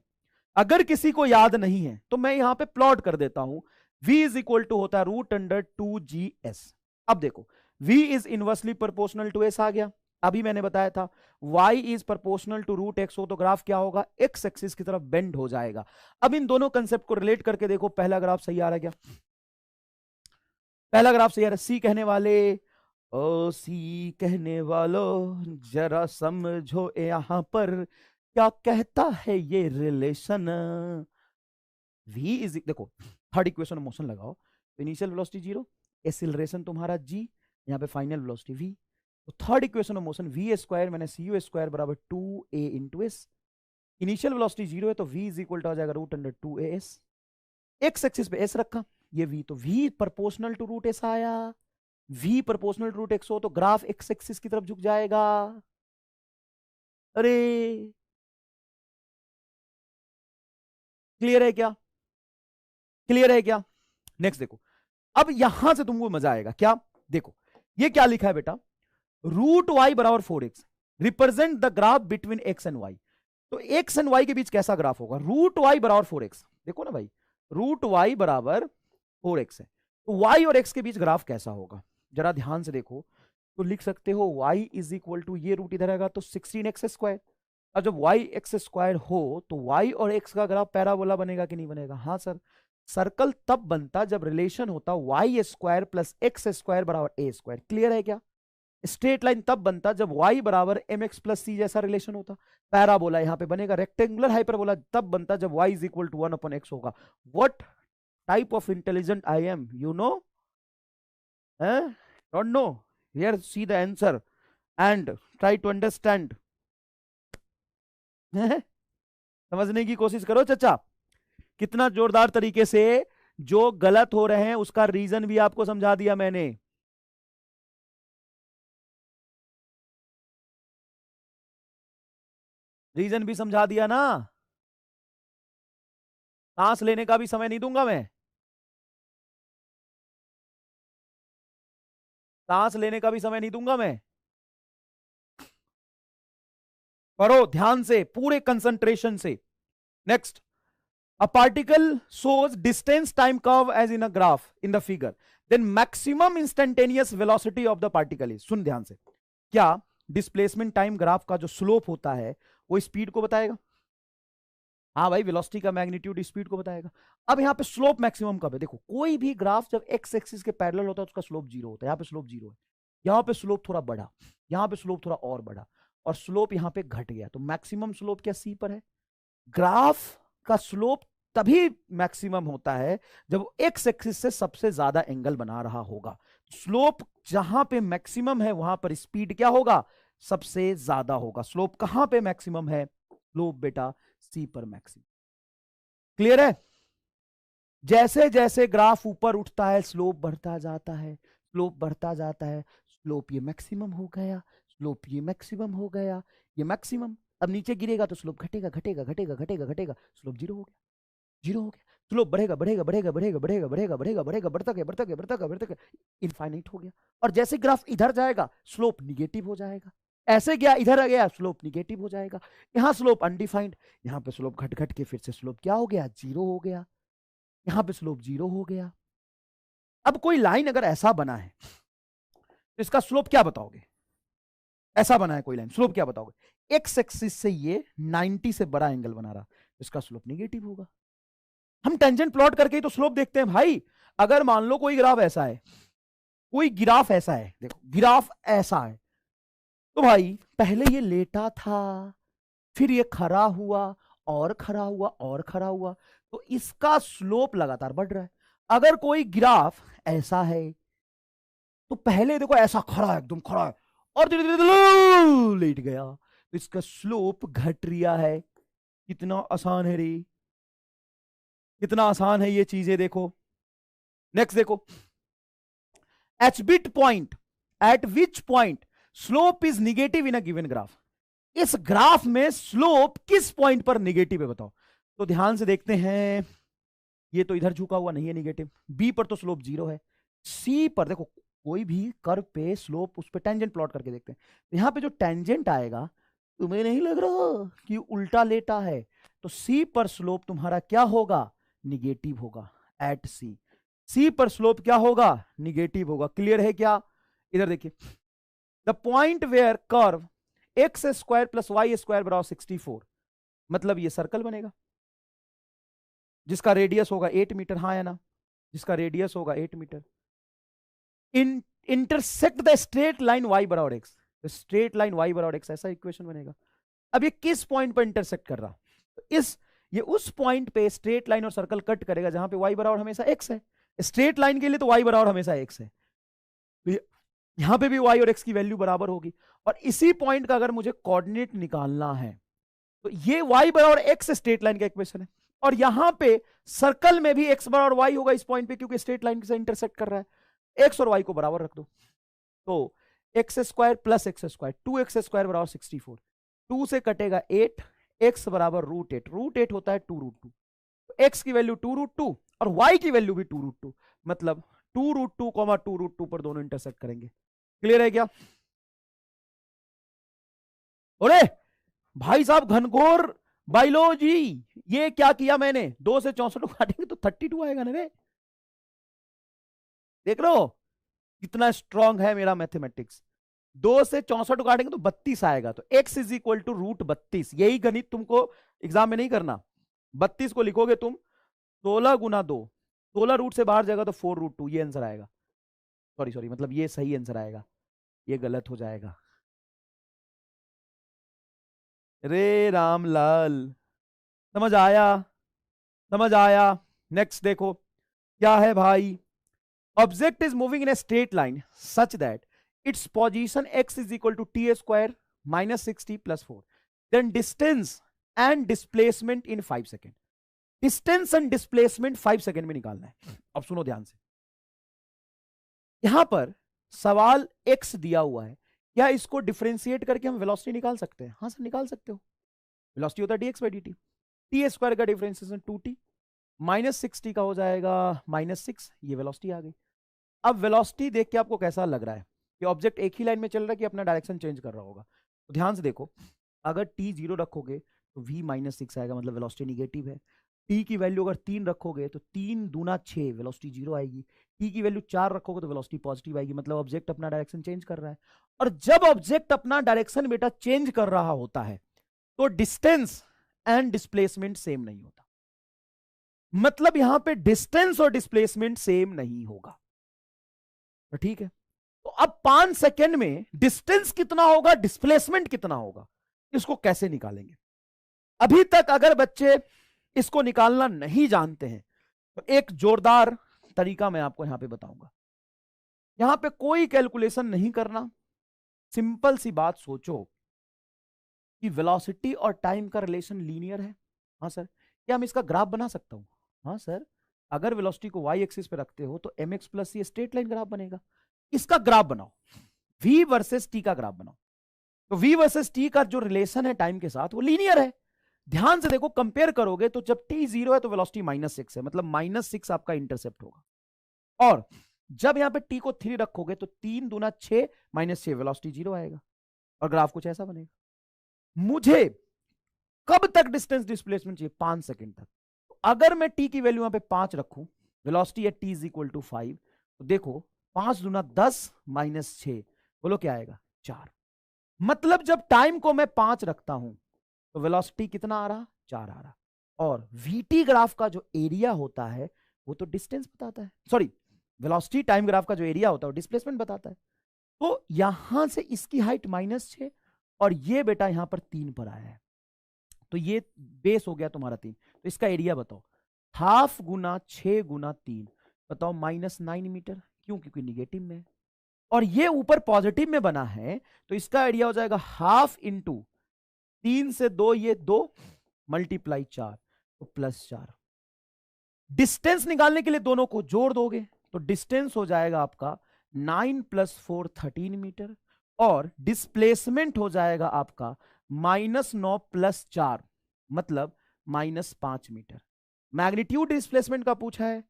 अगर किसी को याद नहीं है तो मैं यहां पे प्लॉट कर देता हूं। v इज इक्वल टू होता है √2gs। अब देखो v is inversely proportional to s आ गया। अभी मैंने बताया था y is proportional to √x हो तो ग्राफ क्या होगा, x एक्सिस की तरफ बेंड हो जाएगा। अब इन दोनों कंसेप्ट को रिलेट करके देखो, पहला ग्राफ सही आ रहा है क्या, पहला ग्राफ सही आ रहा है। सी कहने वाले, ओ सी कहने वालों जरा समझो यहां पर क्या कहता है ये रिलेशन। v इज, देखो थर्ड इक्वेशन में मोशन लगाओ, इनिशियल वेलोसिटी 0, एक्सीलरेशन तुम्हारा g, यहाँ पे फाइनल वेलोसिटी v। तो third equation of motion v square मैंने cu स्क्वायर बराबर 2a into S. Initial velocity 0 है तो v इज इक्वल टू आ जाएगा √2as। एक्स एक्सिस पे s रखा, ये v, तो v प्रोपोर्शनल टू √s आया। v प्रोपोर्शनल टू √x हो तो ग्राफ एक्स एक्सिस की तरफ झुक जाएगा। अरे क्लियर है क्या, क्लियर है क्या। नेक्स्ट देखो, अब यहां से तुमको मजा आएगा क्या, देखो ये क्या लिखा है बेटा, √y बराबर 4x represent the graph between x and y। तो x एंड y के बीच कैसा ग्राफ होगा, √y बराबर 4x, देखो ना भाई √y बराबर 4x है, तो y और x के बीच ग्राफ कैसा होगा, जरा ध्यान से देखो। तो लिख सकते हो y इज इक्वल टू, ये रूट इधर आएगा तो 16x स्क्वायर। अब जब y x स्क्वायर हो तो y और x का ग्राफ पैराबोला बनेगा कि नहीं बनेगा, हाँ सर। सर्कल तब बनता जब रिलेशन होता y square plus x square बराबर a स्क्वायर। क्लियर है क्या। स्ट्रेट लाइन तब बनता जब y बराबर mx प्लस सी जैसा रिलेशन होता। पैराबोला यहां पे बनेगा, रेक्टेंगुलर हाइपरबोला तब बनता जब y is equal to 1/x होगा। What type of intelligent I am, you know, don't know, here see the answer and try to understand. समझने की कोशिश करो चचा, कितना जोरदार तरीके से जो गलत हो रहे हैं उसका रीजन भी आपको समझा दिया मैंने। रीजन भी समझा दिया ना, सांस लेने का भी समय नहीं दूंगा मैं, सांस लेने का भी समय नहीं दूंगा मैं। करो ध्यान से, पूरे कंसंट्रेशन से। Next, a particle shows distance time curve as in a graph in the figure, then maximum instantaneous velocity of the particle is, सुन ध्यान से, क्या डिस्प्लेसमेंट टाइम ग्राफ का जो स्लोप होता है वो स्पीड को बताएगा, हाँ भाई वेलोसिटी का मैग्नीट्यूड स्पीड को बताएगा। अब यहाँ पे स्लोप मैक्सिमम कब है, देखो कोई भी ग्राफ जब एक्स एक्सिस के पैरेलल होता है उसका स्लोप 0 होता है, यहाँ पे स्लोप 0 है, यहाँ पे स्लोप थोड़ा बढ़ा, यहाँ पे स्लोप थोड़ा और बढ़ा, और स्लोप यहाँ पे घट गया, तो मैक्सिमम स्लोप क्या सी पर है। ग्राफ का स्लोप तभी मैक्सिमम होता है जब एक्स एक्सिस से सबसे ज्यादा एंगल बना रहा होगा। स्लोप जहां पे मैक्सिमम है वहां पर स्पीड क्या होगा, सबसे ज्यादा होगा। स्लोप कहां पे मैक्सिमम है, स्लोप बेटा सी पर मैक्सिमम। क्लियर है। जैसे जैसे ग्राफ ऊपर उठता है स्लोप बढ़ता जाता है, स्लोप बढ़ता जाता है, स्लोप ये मैक्सिमम हो गया, स्लोप ये मैक्सिमम हो गया, ये मैक्सिमम। अब नीचे गिरेगा तो स्लोप घटेगा घटेगा घटेगा घटेगा घटेगा, स्लोप 0 हो गया, 0 हो गया, स्लोप बढ़ेगा बढ़ेगा बढ़ेगा बढ़ेगा बढ़ेगा बढ़ेगा बढ़ेगा बढ़ेगा बढ़ता गया बढ़ता गया बढ़ता गया बढ़ता गया, इनफाइनाइट हो गया। और जैसे ग्राफ इधर जाएगा स्लोप निगेटिव हो जाएगा, ऐसे गया इधर आ गया स्लोप निगेटिव हो जाएगा, यहाँ स्लोप अनडिफाइंड, यहाँ पे स्लोप घट घट के फिर से स्लोप क्या हो गया, 0 हो गया, यहाँ पे स्लोप 0 हो गया। अब कोई लाइन अगर ऐसा बना है तो इसका स्लोप क्या बताओगे, ऐसा बना है कोई लाइन, स्लोप क्या बताओगे, एक्स एक्सिस से ये 90 से बड़ा एंगल बना रहा, इसका स्लोप निगेटिव होगा। हम टेंजेंट प्लॉट करके ही तो स्लोप देखते हैं भाई। अगर मान लो कोई ग्राफ ऐसा है, कोई ग्राफ ऐसा है, देखो ग्राफ ऐसा है, तो भाई पहले ये लेटा था, फिर ये खड़ा हुआ और खड़ा हुआ और खड़ा हुआ, तो इसका स्लोप लगातार बढ़ रहा है। अगर कोई ग्राफ ऐसा है तो पहले देखो ऐसा खड़ा है, एकदम खड़ा है, और धीरे धीरे लेट गया, तो इसका स्लोप घट रिया है। कितना आसान है रे, कितना आसान है ये चीजें, देखो। नेक्स्ट देखो, H bit point eight which point slope is negative in a given graph. इस ग्राफ में स्लोप किस पॉइंट पर निगेटिव है बताओ। तो ध्यान से देखते हैं, ये तो इधर झुका हुआ नहीं है निगेटिव, बी पर तो स्लोप 0 है, सी पर देखो कोई भी कर्व पे स्लोप, उस पर टेंजेंट प्लॉट करके देखते हैं। तो यहां पे जो टेंजेंट आएगा, तुम्हें नहीं लग रहा कि उल्टा लेटा है, तो सी पर स्लोप तुम्हारा क्या होगा, निगेटिव होगा। एट सी, सी पर स्लोप क्या होगा, निगेटिव होगा। क्लियर है क्या? इधर देखिए, the point where curve x square plus y square बराबर 64, मतलब ये सर्कल बनेगा जिसका रेडियस होगा 8 मीटर, हाँ या ना, जिसका रेडियस होगा 8 metre. Intersect the straight line y बराबर x, स्ट्रेट लाइन y बराबर x, ऐसा इक्वेशन बनेगा। अब ये किस पॉइंट पर इंटरसेक्ट कर रहा, ये उस पॉइंट पे स्ट्रेट लाइन और सर्कल कट करेगा जहां पे y बराबर हमेशा x है। स्ट्रेट लाइन के लिए तो y बराबर हमेशा x है, तो यहां पे भी y और x की वैल्यू बराबर होगी। और इसी पॉइंट का अगर मुझे कोऑर्डिनेट निकालना है, तो ये y बराबर x स्ट्रेट लाइन का इक्वेशन है, और यहां पे सर्कल में भी x बराबर y होगा इस पॉइंट पे, क्योंकि स्ट्रेट लाइन से इंटरसेक्ट कर रहा है। x और y को बराबर रख दो, तो x square plus x square, 2x square बराबर 64, 2 से कटेगा 8, x बराबर √8, √8 होता है 2√2, तो x की वैल्यू 2√2 और y की वैल्यू भी 2√2, मतलब 2√2, 2√2 पर दोनों इंटरसेक्ट करेंगे। क्लियर है क्या? अरे भाई साहब घनघोर बायोलॉजी, ये क्या किया मैंने, 2 से 64 काटेंगे तो 32 आएगा ना रे। देख लो कितना स्ट्रांग है मेरा मैथमेटिक्स। 2 से 64 काटेंगे तो 32 आएगा, तो x इज इक्वल टू √32। यही गणित तुमको एग्जाम में नहीं करना, 32 को लिखोगे तुम 16 गुना 2, 16 रूट से बाहर जाएगा तो 4√2, ये आंसर आएगा। सॉरी सॉरी, मतलब ये सही आंसर आएगा, ये गलत हो जाएगा। रे रामलाल, समझ आया, समझ आया। नेक्स्ट देखो क्या है भाई, object is moving in a straight line such that its position x is equal to t square minus 60 plus 4, then distance and displacement in 5 second. Distance and displacement 5 second में निकालना है। अब सुनो ध्यान से, यहां पर सवाल x दिया हुआ है, क्या इसको डिफरेंशिएट करके हम वेलोसिटी निकाल सकते हैं? हाँ सर निकाल सकते हो, वेलोसिटी होता है dx by dt, T square का डिफरेंशिएशन 2t, -60 का हो जाएगा -6, ये वेलोसिटी आ गई। अब वेलोसिटी देख के आपको कैसा लग रहा है कि ऑब्जेक्ट एक ही लाइन में चल रहा है कि अपना डायरेक्शन चेंज कर रहा होगा? तो ध्यान से देखो, अगर t 0 रखोगे तो v -6 आएगा, मतलब वेलोसिटी निगेटिव है। t की वैल्यू अगर 3 रखोगे तो 3 दूना 6, वेलोसिटी 0 आएगी। t की वैल्यू 4 रखोगे तो वेलोसिटी पॉजिटिव आएगी, मतलब ऑब्जेक्ट अपना डायरेक्शन चेंज कर रहा है। और जब ऑब्जेक्ट अपना डायरेक्शन बेटा चेंज कर रहा होता है तो डिस्टेंस एंड डिस्प्लेसमेंट सेम नहीं होता, मतलब यहां पे डिस्टेंस और डिस्प्लेसमेंट सेम नहीं होगा। तो ठीक है, तो अब 5 सेकेंड में डिस्टेंस कितना होगा, डिस्प्लेसमेंट कितना होगा, इसको कैसे निकालेंगे? अभी तक अगर बच्चे इसको निकालना नहीं जानते हैं तो एक जोरदार तरीका मैं आपको यहां पे बताऊंगा। यहां पे कोई कैलकुलेशन नहीं करना, सिंपल सी बात सोचो कि वेलोसिटी और टाइम का रिलेशन लीनियर है। हाँ सर, क्या हम इसका ग्राफ बना सकता हूं? हाँ सर, अगर वेलोसिटी को y एक्सिस पे रखते हो तो mx प्लस ये स्ट्रेट लाइन ग्राफ बनेगा। इसका ग्राफ बनाओ, v वर्सेस t का ग्राफ बनाओ, तो v वर्सेस t का जो रिलेशन है टाइम के साथ वो लीनियर है। ध्यान से देखो, कंपेयर करोगे तो जब t 0 है तो वेलोसिटी -6 है, मतलब -6 आपका इंटरसेप्ट होगा। और जब यहां पे t को 3 रखोगे तो 3 दूना 6 -6, वेलोसिटी 0 आएगा, और ग्राफ कुछ ऐसा बनेगा। मुझे कब तक डिस्टेंस डिस्प्लेसमेंट चाहिए? 5 सेकेंड तक। तो अगर मैं t की वैल्यू यहां पे 5 रखूं, वेलोसिटी है t इज इक्वल टू 5, तो देखो 5 दूना 10 -6, बोलो क्या आएगा? 4। मतलब जब टाइम को मैं 5 रखता हूं तो वेलोसिटी कितना आ रहा? 4 आ रहा। और वीटी ग्राफ का जो एरिया होता है वो तो डिस्टेंस बताता है, सॉरी वेलोसिटी टाइम ग्राफ का जो एरिया होता है वो डिस्प्लेसमेंट बताता है। तो यहां से इसकी हाइट -6 और ये बेटा यहां पर 3 पर आया है, तो ये बेस हो गया तुम्हारा 3। तो इसका एरिया बताओ, ½ गुना 6 गुना 3, बताओ -9 मीटर। क्यों? क्योंकि निगेटिव में। और ये ऊपर पॉजिटिव में बना है, तो इसका आइडिया हो जाएगा हाफ इंटू 3 से 2, ये 2 मल्टीप्लाई 4, तो +4। डिस्टेंस निकालने के लिए दोनों को जोड़ दोगे तो डिस्टेंस हो जाएगा आपका 9 + 4 13 मीटर, और डिस्प्लेसमेंट हो जाएगा आपका -9 + 4 मतलब -5 मीटर। मैग्नीट्यूड डिस्प्लेसमेंट का पूछा है,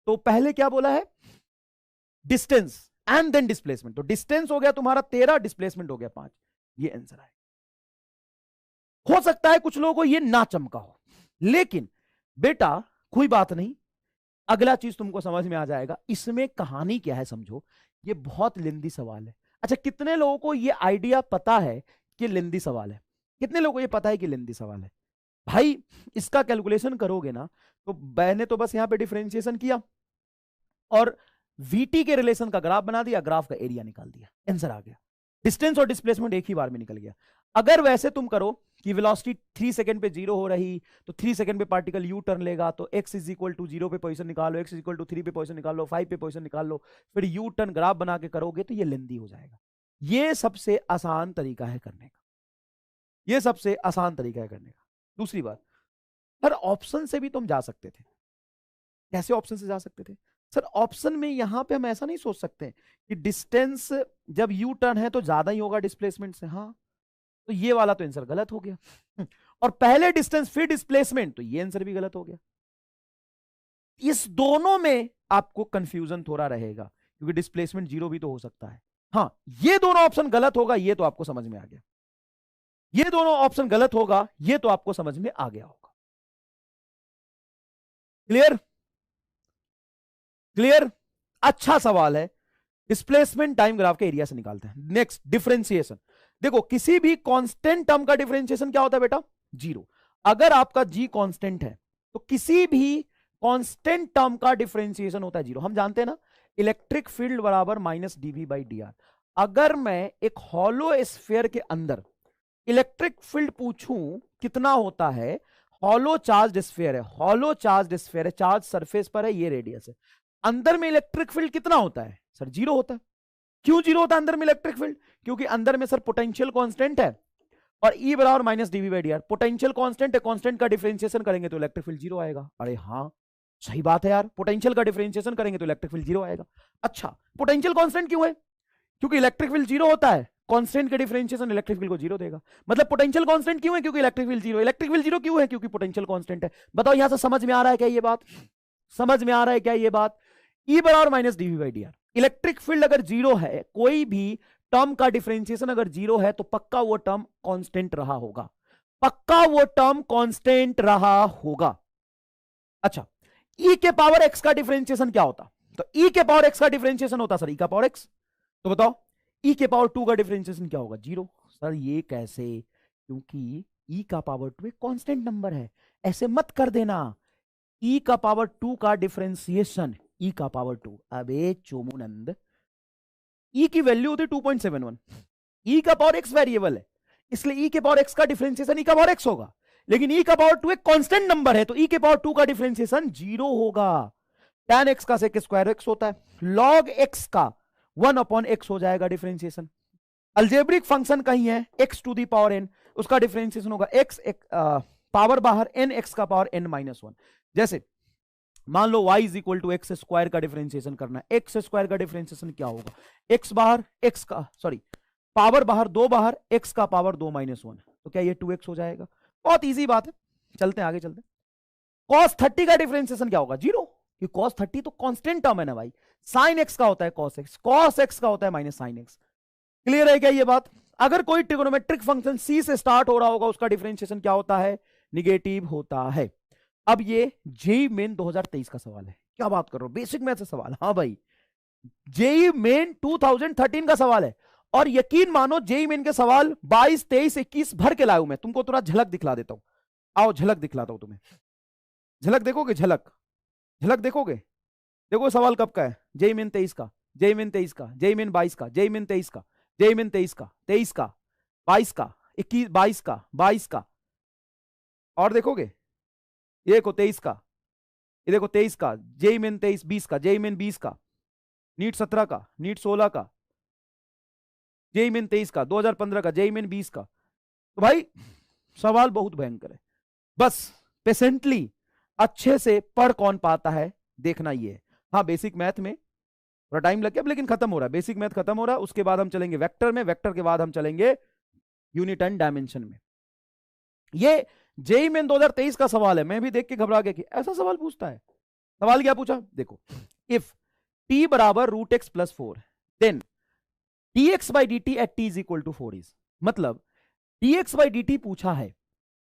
तो पहले क्या बोला है, डिस्टेंस एंड देन डिस्प्लेसमेंट। तो डिस्टेंस हो गया तुम्हारा 13, डिस्प्लेसमेंट हो गया 5, ये आंसर है। हो सकता है कुछ लोगों को ये ना चमका हो, लेकिन बेटा कोई बात नहीं, अगला चीज तुमको समझ में आ जाएगा। इसमें कहानी क्या है समझो, ये बहुत लेंदी सवाल है। अच्छा, कितने लोगों को ये आइडिया पता है कि लेंदी सवाल है? कितने लोगों को ये पता है कि लेंदी सवाल है? भाई इसका कैलकुलेशन करोगे ना, तो मैंने तो बस यहां पे डिफरेंशिएशन किया और वीटी के रिलेशन का ग्राफ बना दिया, ग्राफ का एरिया निकाल दिया, आंसर आ गया। डिस्टेंस और डिस्प्लेसमेंट एक ही बार में निकल गया। अगर वैसे तुम करो कि वेलोसिटी 3 सेकंड पे 0 हो रही, तो 3 सेकंड पे पार्टिकल यू टर्न लेगा, तो x = 0 पे पोजीशन निकालो, x = 3 पे पोजीशन निकालो, 5 पे पोजीशन निकाल लो, फिर यू टर्न ग्राफ बना के करोगे तो ये लेंदी हो जाएगा। ये सबसे आसान तरीका है करने का, ये सबसे आसान तरीका है करने का। दूसरी बात, हर ऑप्शन से भी तुम जा सकते थे। कैसे ऑप्शन से जा सकते थे सर? ऑप्शन में यहां पे हम ऐसा नहीं सोच सकते कि डिस्टेंस जब यू टर्न है तो ज्यादा ही होगा डिस्प्लेसमेंट से, हाँ, तो ये वाला तो आंसर गलत हो गया। और पहले डिस्टेंस फिर डिस्प्लेसमेंट, तो ये आंसर भी गलत हो गया। इस दोनों में आपको कंफ्यूजन थोड़ा रहेगा, क्योंकि डिस्प्लेसमेंट 0 भी तो हो सकता है। हाँ, ये दोनों ऑप्शन गलत होगा, ये तो आपको समझ में आ गया। ये दोनों ऑप्शन गलत होगा, ये तो आपको समझ में आ गया होगा। क्लियर? क्लियर? अच्छा सवाल है। डिस्प्लेसमेंट टाइम ग्राफ के एरिया से निकालते हैं। Next, differentiation. देखो, किसी भी कांस्टेंट टर्म का डिफरेंशिएशन क्या होता है बेटा? 0। अगर आपका जी कांस्टेंट है तो किसी भी कांस्टेंट टर्म का डिफरेंशिएशन होता है 0। हम जानते हैं ना, इलेक्ट्रिक फील्ड बराबर -dv/dr। अगर मैं एक हॉलो स्फीयर के अंदर इलेक्ट्रिक फील्ड पूछूं कितना होता है, हॉलो चार्ज स्फीयर है, हॉलो चार्ज स्फीयर है, चार्ज सरफेस पर है, ये रेडियस है, अंदर में इलेक्ट्रिक फील्ड कितना होता है सर? 0 होता है। क्यों 0 होता है अंदर में इलेक्ट्रिक फील्ड? क्योंकि अंदर में सर पोटेंशियल कांस्टेंट है, और E बराबर -dv/dr। पोटेंशियल कांस्टेंट है, कांस्टेंट का डिफरेंशिएशन करेंगे तो इलेक्ट्रिक फील्ड 0 आएगा। अरे हाँ, सही बात है यार, पोटेंशियल का डिफरेंशिएशन करेंगे तो इलेक्ट्रिक फील्ड 0 आएगा। अच्छा, पोटेंशियल कांस्टेंट क्यों है? क्योंकि इलेक्ट्रिक फील्ड 0 होता है, कांस्टेंट का डिफरेंशिएशन इलेक्ट्रिक फील्ड को 0 देगा। मतलब पोटेंशियल कांस्टेंट क्यों है? क्योंकि इलेक्ट्रिक फील्ड 0। इलेक्ट्रिक फील्ड 0 क्यों है? क्योंकि पोटेंशियल कांस्टेंट है। बताओ यहां से समझ में आ रहा है क्या ये बात? समझ में आ रहा है क्या ये बात? E बराबर -dv/dr। इलेक्ट्रिक फील्ड अगर 0 है, कोई भी टर्म का डिफरेंशिएशन अगर 0 है, तो पक्का वो टर्म कांस्टेंट रहा होगा, पक्का वो टर्म कांस्टेंट रहा होगा। अच्छा, e के पावर x का डिफरेंशिएशन क्या होता? तो e के पावर x का डिफरेंशिएशन होता सर e का पावर x। तो बताओ e के पावर 2 का डिफरेंशिएशन क्या होगा? 0। सर ये कैसे? क्योंकि e का पावर 2 एक कांस्टेंट नंबर है, ऐसे मत कर देना। e का पावर 2 का डिफरेंशिएशन e का पावर 2, अबे चोमुनंद, e की वैल्यू होती है 2.71, e का पावर x वेरिएबल है, इसलिए e के पावर x का डिफरेंशिएशन e का पावर x होगा। लेकिन e का पावर 2 एक कांस्टेंट नंबर है, तो e के पावर 2 का डिफरेंशिएशन 0 होगा। tan x का sec स्क्वायर x होता है, log x का 1/x हो जाएगा डिफरेंशिएशन। अल्जेब्रिक फंक्शन कहीं है x⁴n, उसका डिफरेंशिएशन होगा x पावर बाहर n x का पावर n-1। जैसे मान लो y = x² का डिफरेंशिएशन करना है, x² का डिफरेंशिएशन क्या होगा? x बाहर, x का सॉरी पावर बाहर 2 बाहर, x का पावर 2-1, तो क्या ये 2x हो जाएगा? बहुत इजी बात है, चलते हैं आगे चलते हैं। cos 30 का डिफरेंशिएशन क्या होगा? 0, कि cos 30 तो कांस्टेंट टर्म है ना भाई। sin x का होता है cos x, cos x का होता है -sin x। क्लियर है क्या ये बात? अगर कोई ट्रिगोनोमेट्रिक फंक्शन c से स्टार्ट हो रहा होगा, उसका डिफरेंशिएशन क्या होता है? निगेटिव होता है। अब ये जेई मेन 2023 का सवाल है, क्या बात कर रहे हो, बेसिक मैथ से सवाल। हाँ भाई, जेई मेन 2013 का सवाल है, और यकीन मानो जेई मेन के सवाल 22, 23, 21 भर के लाया हूं मैं। तुमको थोड़ा झलक दिखला देता हूं, आओ झलक दिखलाता हूं तुम्हें। झलक देखोगे? झलक, झलक देखोगे? देखो सवाल कब का है, जेई मेन 23 का, जेई मेन 23 का, जेई मेन 22 का, जेई मेन 23 का, जेई मेन 23 का, 23 का, 22 का, 21, 22 का, 22 का, और देखोगे ये देखो 23 का, ये देखो 23 का, जेई मेन 23, 20 का, जेई मेन 20 का, नीट 17 का, नीट 16 का, जेईई मेन 23 का, 2015 का, जेईई मेन 20 का। तो भाई सवाल बहुत भयंकर है, बस पेशेंटली अच्छे से पढ़ कौन पाता है देखना ये है। हाँ बेसिक मैथ में थोड़ा टाइम लग गया लेकिन खत्म हो रहा है, बेसिक मैथ खत्म हो रहा है, उसके बाद हम चलेंगे वेक्टर में, वेक्टर के बाद हम चलेंगे यूनिट एंड डायमेंशन में। ये जेईई मेन 2023 का सवाल है, मैं भी देख के घबरा गया कि ऐसा सवाल पूछता है। सवाल क्या पूछा देखो, इफ t बराबर root x plus 4 then dx by d t at t is equal to 4 is, मतलब dx बाई डी टी पूछा है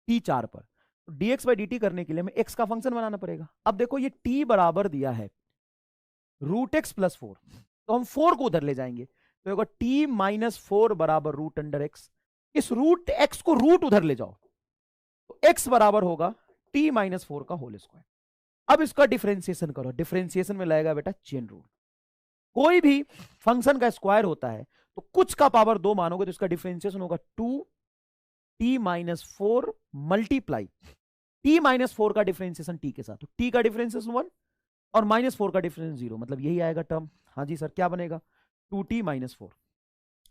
t 4 पर, तो dx बाई डी टी करने के लिए हमें x का फंक्शन बनाना पड़ेगा। अब देखो ये t बराबर दिया है रूट एक्स प्लस 4, तो हम 4 को उधर ले जाएंगे, तो होगा t माइनस 4 बराबर रूट अंडर एक्स। इस रूट x को रूट उधर ले जाओ तो x बराबर होगा t माइनस 4 का होल स्क्वायर। अब इसका डिफरेंशिएशन करो, डिफरेंशिएशन में लगेगा बेटा चेन रूल। कोई भी फंक्शन का स्क्वायर होता है तो कुछ का पावर 2 मानोगे तो इसका डिफरेंशिएशन होगा 2t minus 4 multiply t minus 4 का डिफरेंशिएशन t के साथ, तो t का डिफरेंशिएशन 1 और माइनस 4 का डिफरेंस 0, मतलब यही आएगा टर्म। हाँ जी सर क्या बनेगा 2t माइनस 4।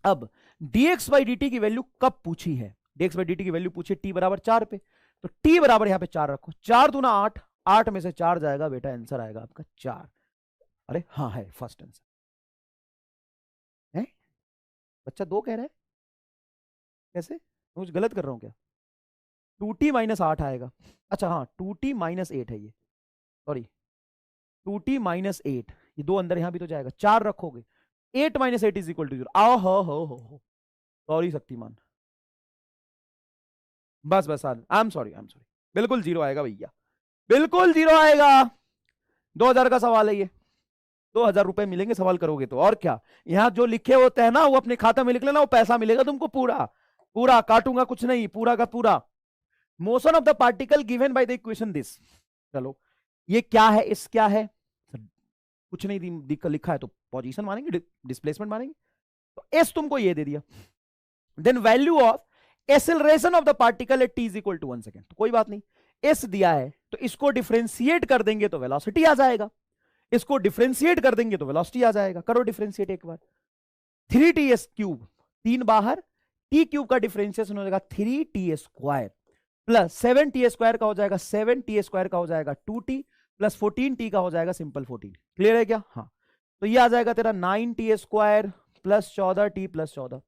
अब dx बाई dt की वैल्यू कब पूछी है, dx बाई dt की वैल्यू पूछी t बराबर 4 पे, तो t बराबर यहां पे 4 रखो, 4 दूना 8, 8 में से 4 जाएगा बेटा, आंसर आएगा आपका 4। अरे हाँ है फर्स्ट आंसर है, बच्चा 2 कह रहा है, कैसे कुछ गलत कर रहा हूं क्या, 2t माइनस 8 आएगा, अच्छा हाँ 2t माइनस 8 है ये, सॉरी 2t माइनस 8, ये 2 अंदर यहां भी तो जाएगा, 4 रखोगे 8 माइनस 8 इज इक्वल टू 0। आओ हो सॉरी शक्तिमान, बस आई एम सॉरी बिल्कुल 0 आएगा भैया, बिल्कुल 0 आएगा। 2000 का सवाल है ये, 2000 रुपए मिलेंगे सवाल करोगे तो, और क्या, यहां जो लिखे होते हैं ना वो अपने खाते में लिख लेना, वो पैसा मिलेगा तुमको पूरा पूरा, काटूंगा कुछ नहीं, पूरा का पूरा। Motion of the particle given by the equation this, चलो ये क्या है, इस क्या है, कुछ नहीं लिखा है तो पोजीशन मानेंगे, डिस्प्लेसमेंट मानेंगे, तो एस तुमको ये दे दिया, then value of acceleration of the particle at t is equal to 1 second, तो कोई बात नहीं, एस दिया है तो इसको डिफरेंशिएट कर देंगे तो वेलोसिटी आ जाएगा, इसको डिफरेंशिएट कर देंगे तो वेलोसिटी आ जाएगा, करो डिफरेंशिएट एक बार, 3ts क्यूब 3 बाहर, t क्यूब का डिफरेंशिएशन हो जाएगा 3t square plus 7t square का हो जाएगा 7t स्क्वायर का हो जाएगा 2t प्लस 14t का हो जाएगा सिंपल 14। क्लियर है क्या, हाँ तो ये आ जाएगा तेरा 9t square plus 14t plus 14,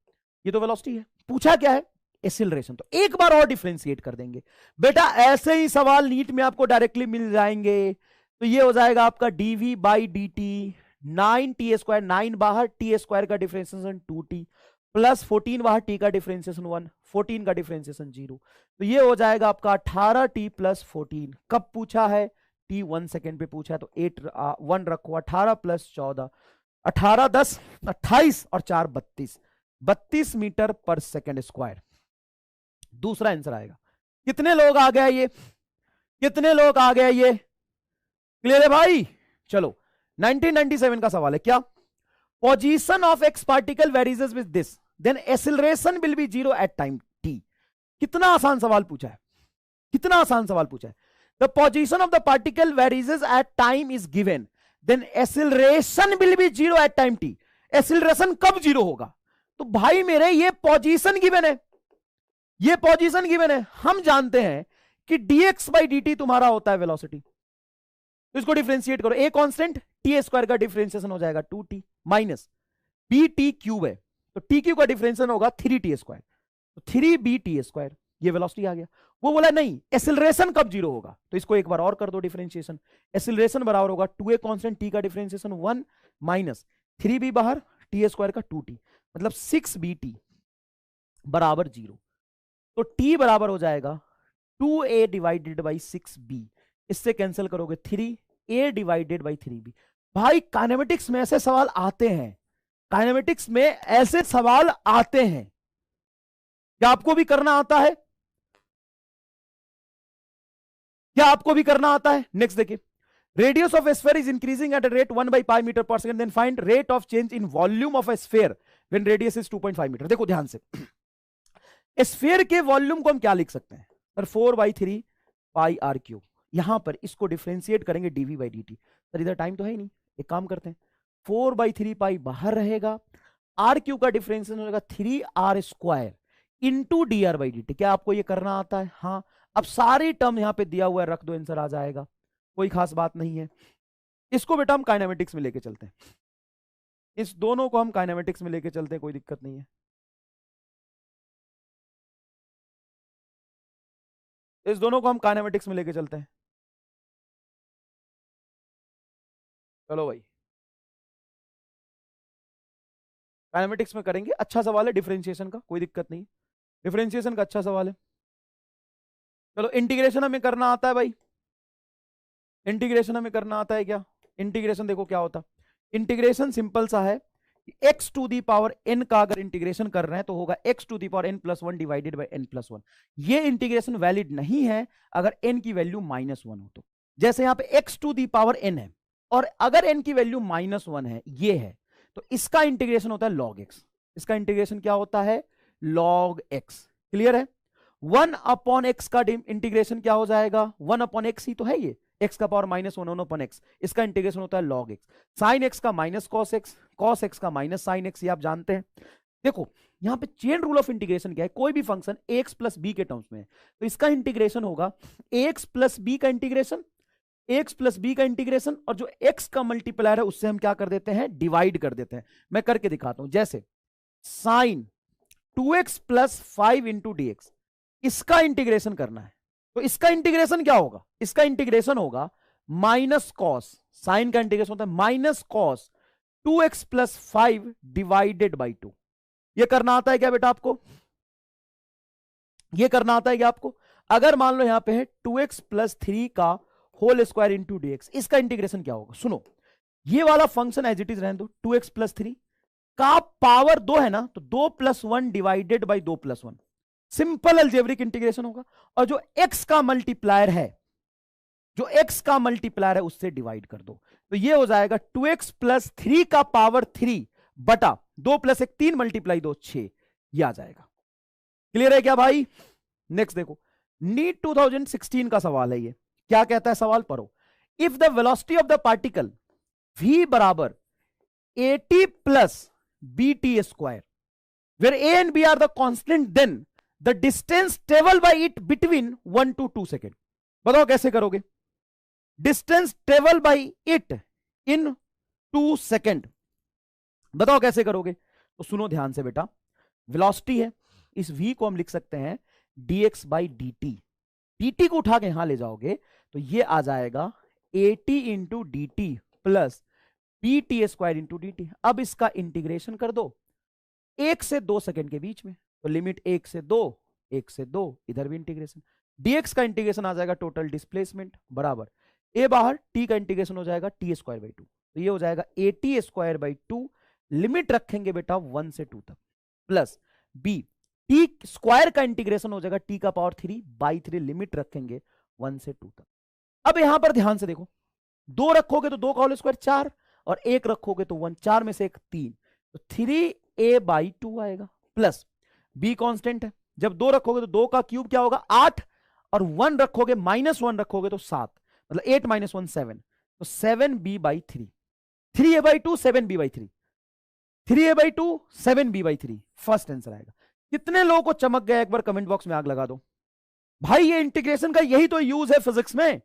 ये तो वेलोसिटी है। पूछा क्या है एक्सीलरेशन, तो एक बार और डिफरेंशिएट कर देंगे बेटा, ऐसे ही सवाल नीट में आपको डायरेक्टली मिल जाएंगे, तो ये हो जाएगा आपका dv by d T 9t square, 9 बाहर, t स्क्वायर का डिफरेंशिएशन 2t प्लस 14 बाहर, t का डिफरेंशिएशन 1, 14 का डिफरेंशिएशन 0, तो ये हो जाएगा आपका 18t प्लस 14। कब पूछा है t 1 सेकेंड पे पूछा है, तो 1 रखो, 18 प्लस 14, 18 10 28 और 4 32, 32 मीटर पर सेकेंड स्क्वायर दूसरा आंसर आएगा। कितने लोग आ गए ये, कितने लोग आ गए ये, क्लियर है भाई। चलो 1997 का सवाल है, क्या position of x particle varies with this then acceleration will be 0 at time t। कितना आसान सवाल पूछा है, कितना आसान सवाल पूछा है, the position of the particle varies at time is given then acceleration will be 0 at time t। Acceleration कब 0 होगा, तो भाई मेरे ये पोजीशन गिवन है, ये पोजीशन गिवन है, हम जानते हैं कि dx बाई dt तुम्हारा होता है वेलोसिटी, तो इसको डिफरेंशिएट करो, a कांस्टेंट t स्क्वायर का डिफरेंशिएशन हो जाएगा 2t माइनस bt क्यूब है, तो t क्यूब का डिफरेंशिएशन होगा 3t स्क्वायर, तो 3bt स्क्वायर, ये वेलोसिटी आ गया। वो बोला नहीं एक्सीलरेशन कब 0 होगा, तो इसको एक बार और कर दो डिफरेंशिएशन, एक्सीलरेशन बराबर होगा 2a कांस्टेंट t का डिफरेंशिएशन 1 माइनस 3b बाहर t स्क्वायर का 2t, मतलब 6bt बराबर 0, तो t बराबर हो जाएगा 2a डिवाइडेड बाई 6b, इससे कैंसिल करोगे 3a डिवाइडेड बाई 3b। भाई काइनेमेटिक्स में ऐसे सवाल आते हैं, काइनेमेटिक्स में ऐसे सवाल आते हैं, क्या आपको भी करना आता है, क्या आपको भी करना आता है। नेक्स्ट देखिए, radius of a sphere is increasing at a rate 1 by pi meter पर second, then find rate of change in volume of a sphere when radius is 2.5 meter. देखो ध्यान से, स्फीयर के वॉल्यूम को हम क्या लिख सकते हैं सर, 4/3 पाई आर क्यूब, यहां पर इसको डिफरेंशिएट करेंगे dv बाई dt। सर इधर टाइम तो है ही नहीं, एक काम करते हैं 4/3 पाई बाहर रहेगा, आर क्यूब का डिफरेंशिएशन हो जाएगा 3r² इंटू dr/dt। क्या आपको ये करना आता है? हाँ। अब सारी टर्म यहां पे दिया हुआ है, रख दो, आंसर आ जाएगा, कोई खास बात नहीं है। इसको बेटा हम काइनेमेटिक्स में लेके चलते हैं, इस दोनों को हम काइनेमेटिक्स में लेके चलते हैं, कोई दिक्कत नहीं है। इस दोनों को हम काइनेमेटिक्स में लेके चलते हैं। चलो भाई, काइनेमेटिक्स में करेंगे। अच्छा सवाल है डिफरेंशिएशन का, कोई दिक्कत नहीं, डिफरेंशिएशन का अच्छा सवाल है। चलो, इंटीग्रेशन हमें करना आता है भाई, इंटीग्रेशन हमें करना आता है क्या? इंटीग्रेशन देखो क्या होता, इंटीग्रेशन सिंपल सा है, x to the power n का अगर इंटीग्रेशन कर रहे हैं तो होगा x to the power n+1 divided by n+1। ये इंटीग्रेशन वैलिड नहीं है अगर n की वैल्यू -1 हो तो। जैसे यहां पे x to the power n है और अगर n की वैल्यू -1 है, ये है, तो इसका इंटीग्रेशन होता है log x। इसका इंटीग्रेशन क्या होता है? log x। क्लियर है? 1/x का इंटीग्रेशन क्या हो जाएगा? 1/x ही तो है ये, x का पावर -1/x, इसका इंटीग्रेशन होता है log x। sin x का minus cos x, cos x का माइनस sin x, ये आप जानते हैं। देखो यहां पे चेन रूल ऑफ इंटीग्रेशन क्या है, कोई भी फंक्शन ax प्लस बी के टर्म्स में है तो इसका इंटीग्रेशन होगा ax प्लस बी का इंटीग्रेशन, ax प्लस बी का इंटीग्रेशन, और जो x का मल्टीप्लायर है उससे हम क्या कर देते हैं? डिवाइड कर देते हैं। मैं करके दिखाता हूं, जैसे sin 2x plus 5 into dx, इसका इंटीग्रेशन करना है तो इसका इंटीग्रेशन क्या होगा? इसका इंटीग्रेशन होगा माइनस कॉस, साइन का इंटीग्रेशन होता है minus cos 2x plus 5 divided by 2। ये करना आता है क्या बेटा आपको? ये करना आता है क्या आपको? अगर मान लो यहां पे है 2x प्लस 3 का होल स्क्वायर इंटू dx, इसका इंटीग्रेशन क्या होगा? सुनो, ये वाला फंक्शन एज इट इज रहने दो, 2x प्लस 3 का पावर 2 है ना, तो 2 + 1 divided by 2 + 1, simple algebraic integration होगा। और जो x का मल्टीप्लायर है, जो x का मल्टीप्लायर है उससे डिवाइड कर दो, तो ये हो जाएगा 2x प्लस 3 का पावर 3 बटा 2 + 1 3 × 2 6, ये आ जाएगा। क्लियर है क्या भाई? नेक्स्ट देखो, नीट 2016 का सवाल है ये। क्या कहता है सवाल? पढ़ो। If the velocity of the particle v बराबर at plus bt², where a and b are the constant, then the distance traveled by it between 1 to 2 second. बताओ कैसे करोगे? Distance travel by it in 2 second, बताओ कैसे करोगे? तो सुनो ध्यान से बेटा, वेलोसिटी है, इस v को हम लिख सकते हैं dx/dt। dt को उठा के यहां ले जाओगे तो ये आ जाएगा at into dt plus bt² into dt। अब इसका इंटीग्रेशन कर दो 1 से 2 सेकेंड के बीच में, तो लिमिट 1 से 2, 1 से 2, इधर भी इंटीग्रेशन, dx का इंटीग्रेशन आ जाएगा टोटल डिस्प्लेसमेंट बराबर a बाहर, t का इंटीग्रेशन हो जाएगा t²/2, तो ये हो जाएगा at²/2, लिमिट रखेंगे बेटा 1 से 2 तक, प्लस b t² का इंटीग्रेशन हो जाएगा t का पावर 3/3, लिमिट रखेंगे 1 से 2 तक। अब यहां पर ध्यान से देखो, 2 रखोगे तो 2 का होल स्क्वायर 4, और 1 रखोगे तो 1, 4 में से 1 3, तो 3a/2 आएगा, प्लस b कांस्टेंट है, जब 2 रखोगे तो 2 का क्यूब क्या होगा 8, और 1 रखोगे -1 रखोगे तो 7, मतलब 8 - 1 7, तो 7b/3, 3a/2 7b/3, 3a/2 7b/3, first answer आएगा। कितने लोगों को चमक गया? एक बार कमेंट बॉक्स में आग लगा दो भाई। ये इंटीग्रेशन का यही तो यूज है फिजिक्स में,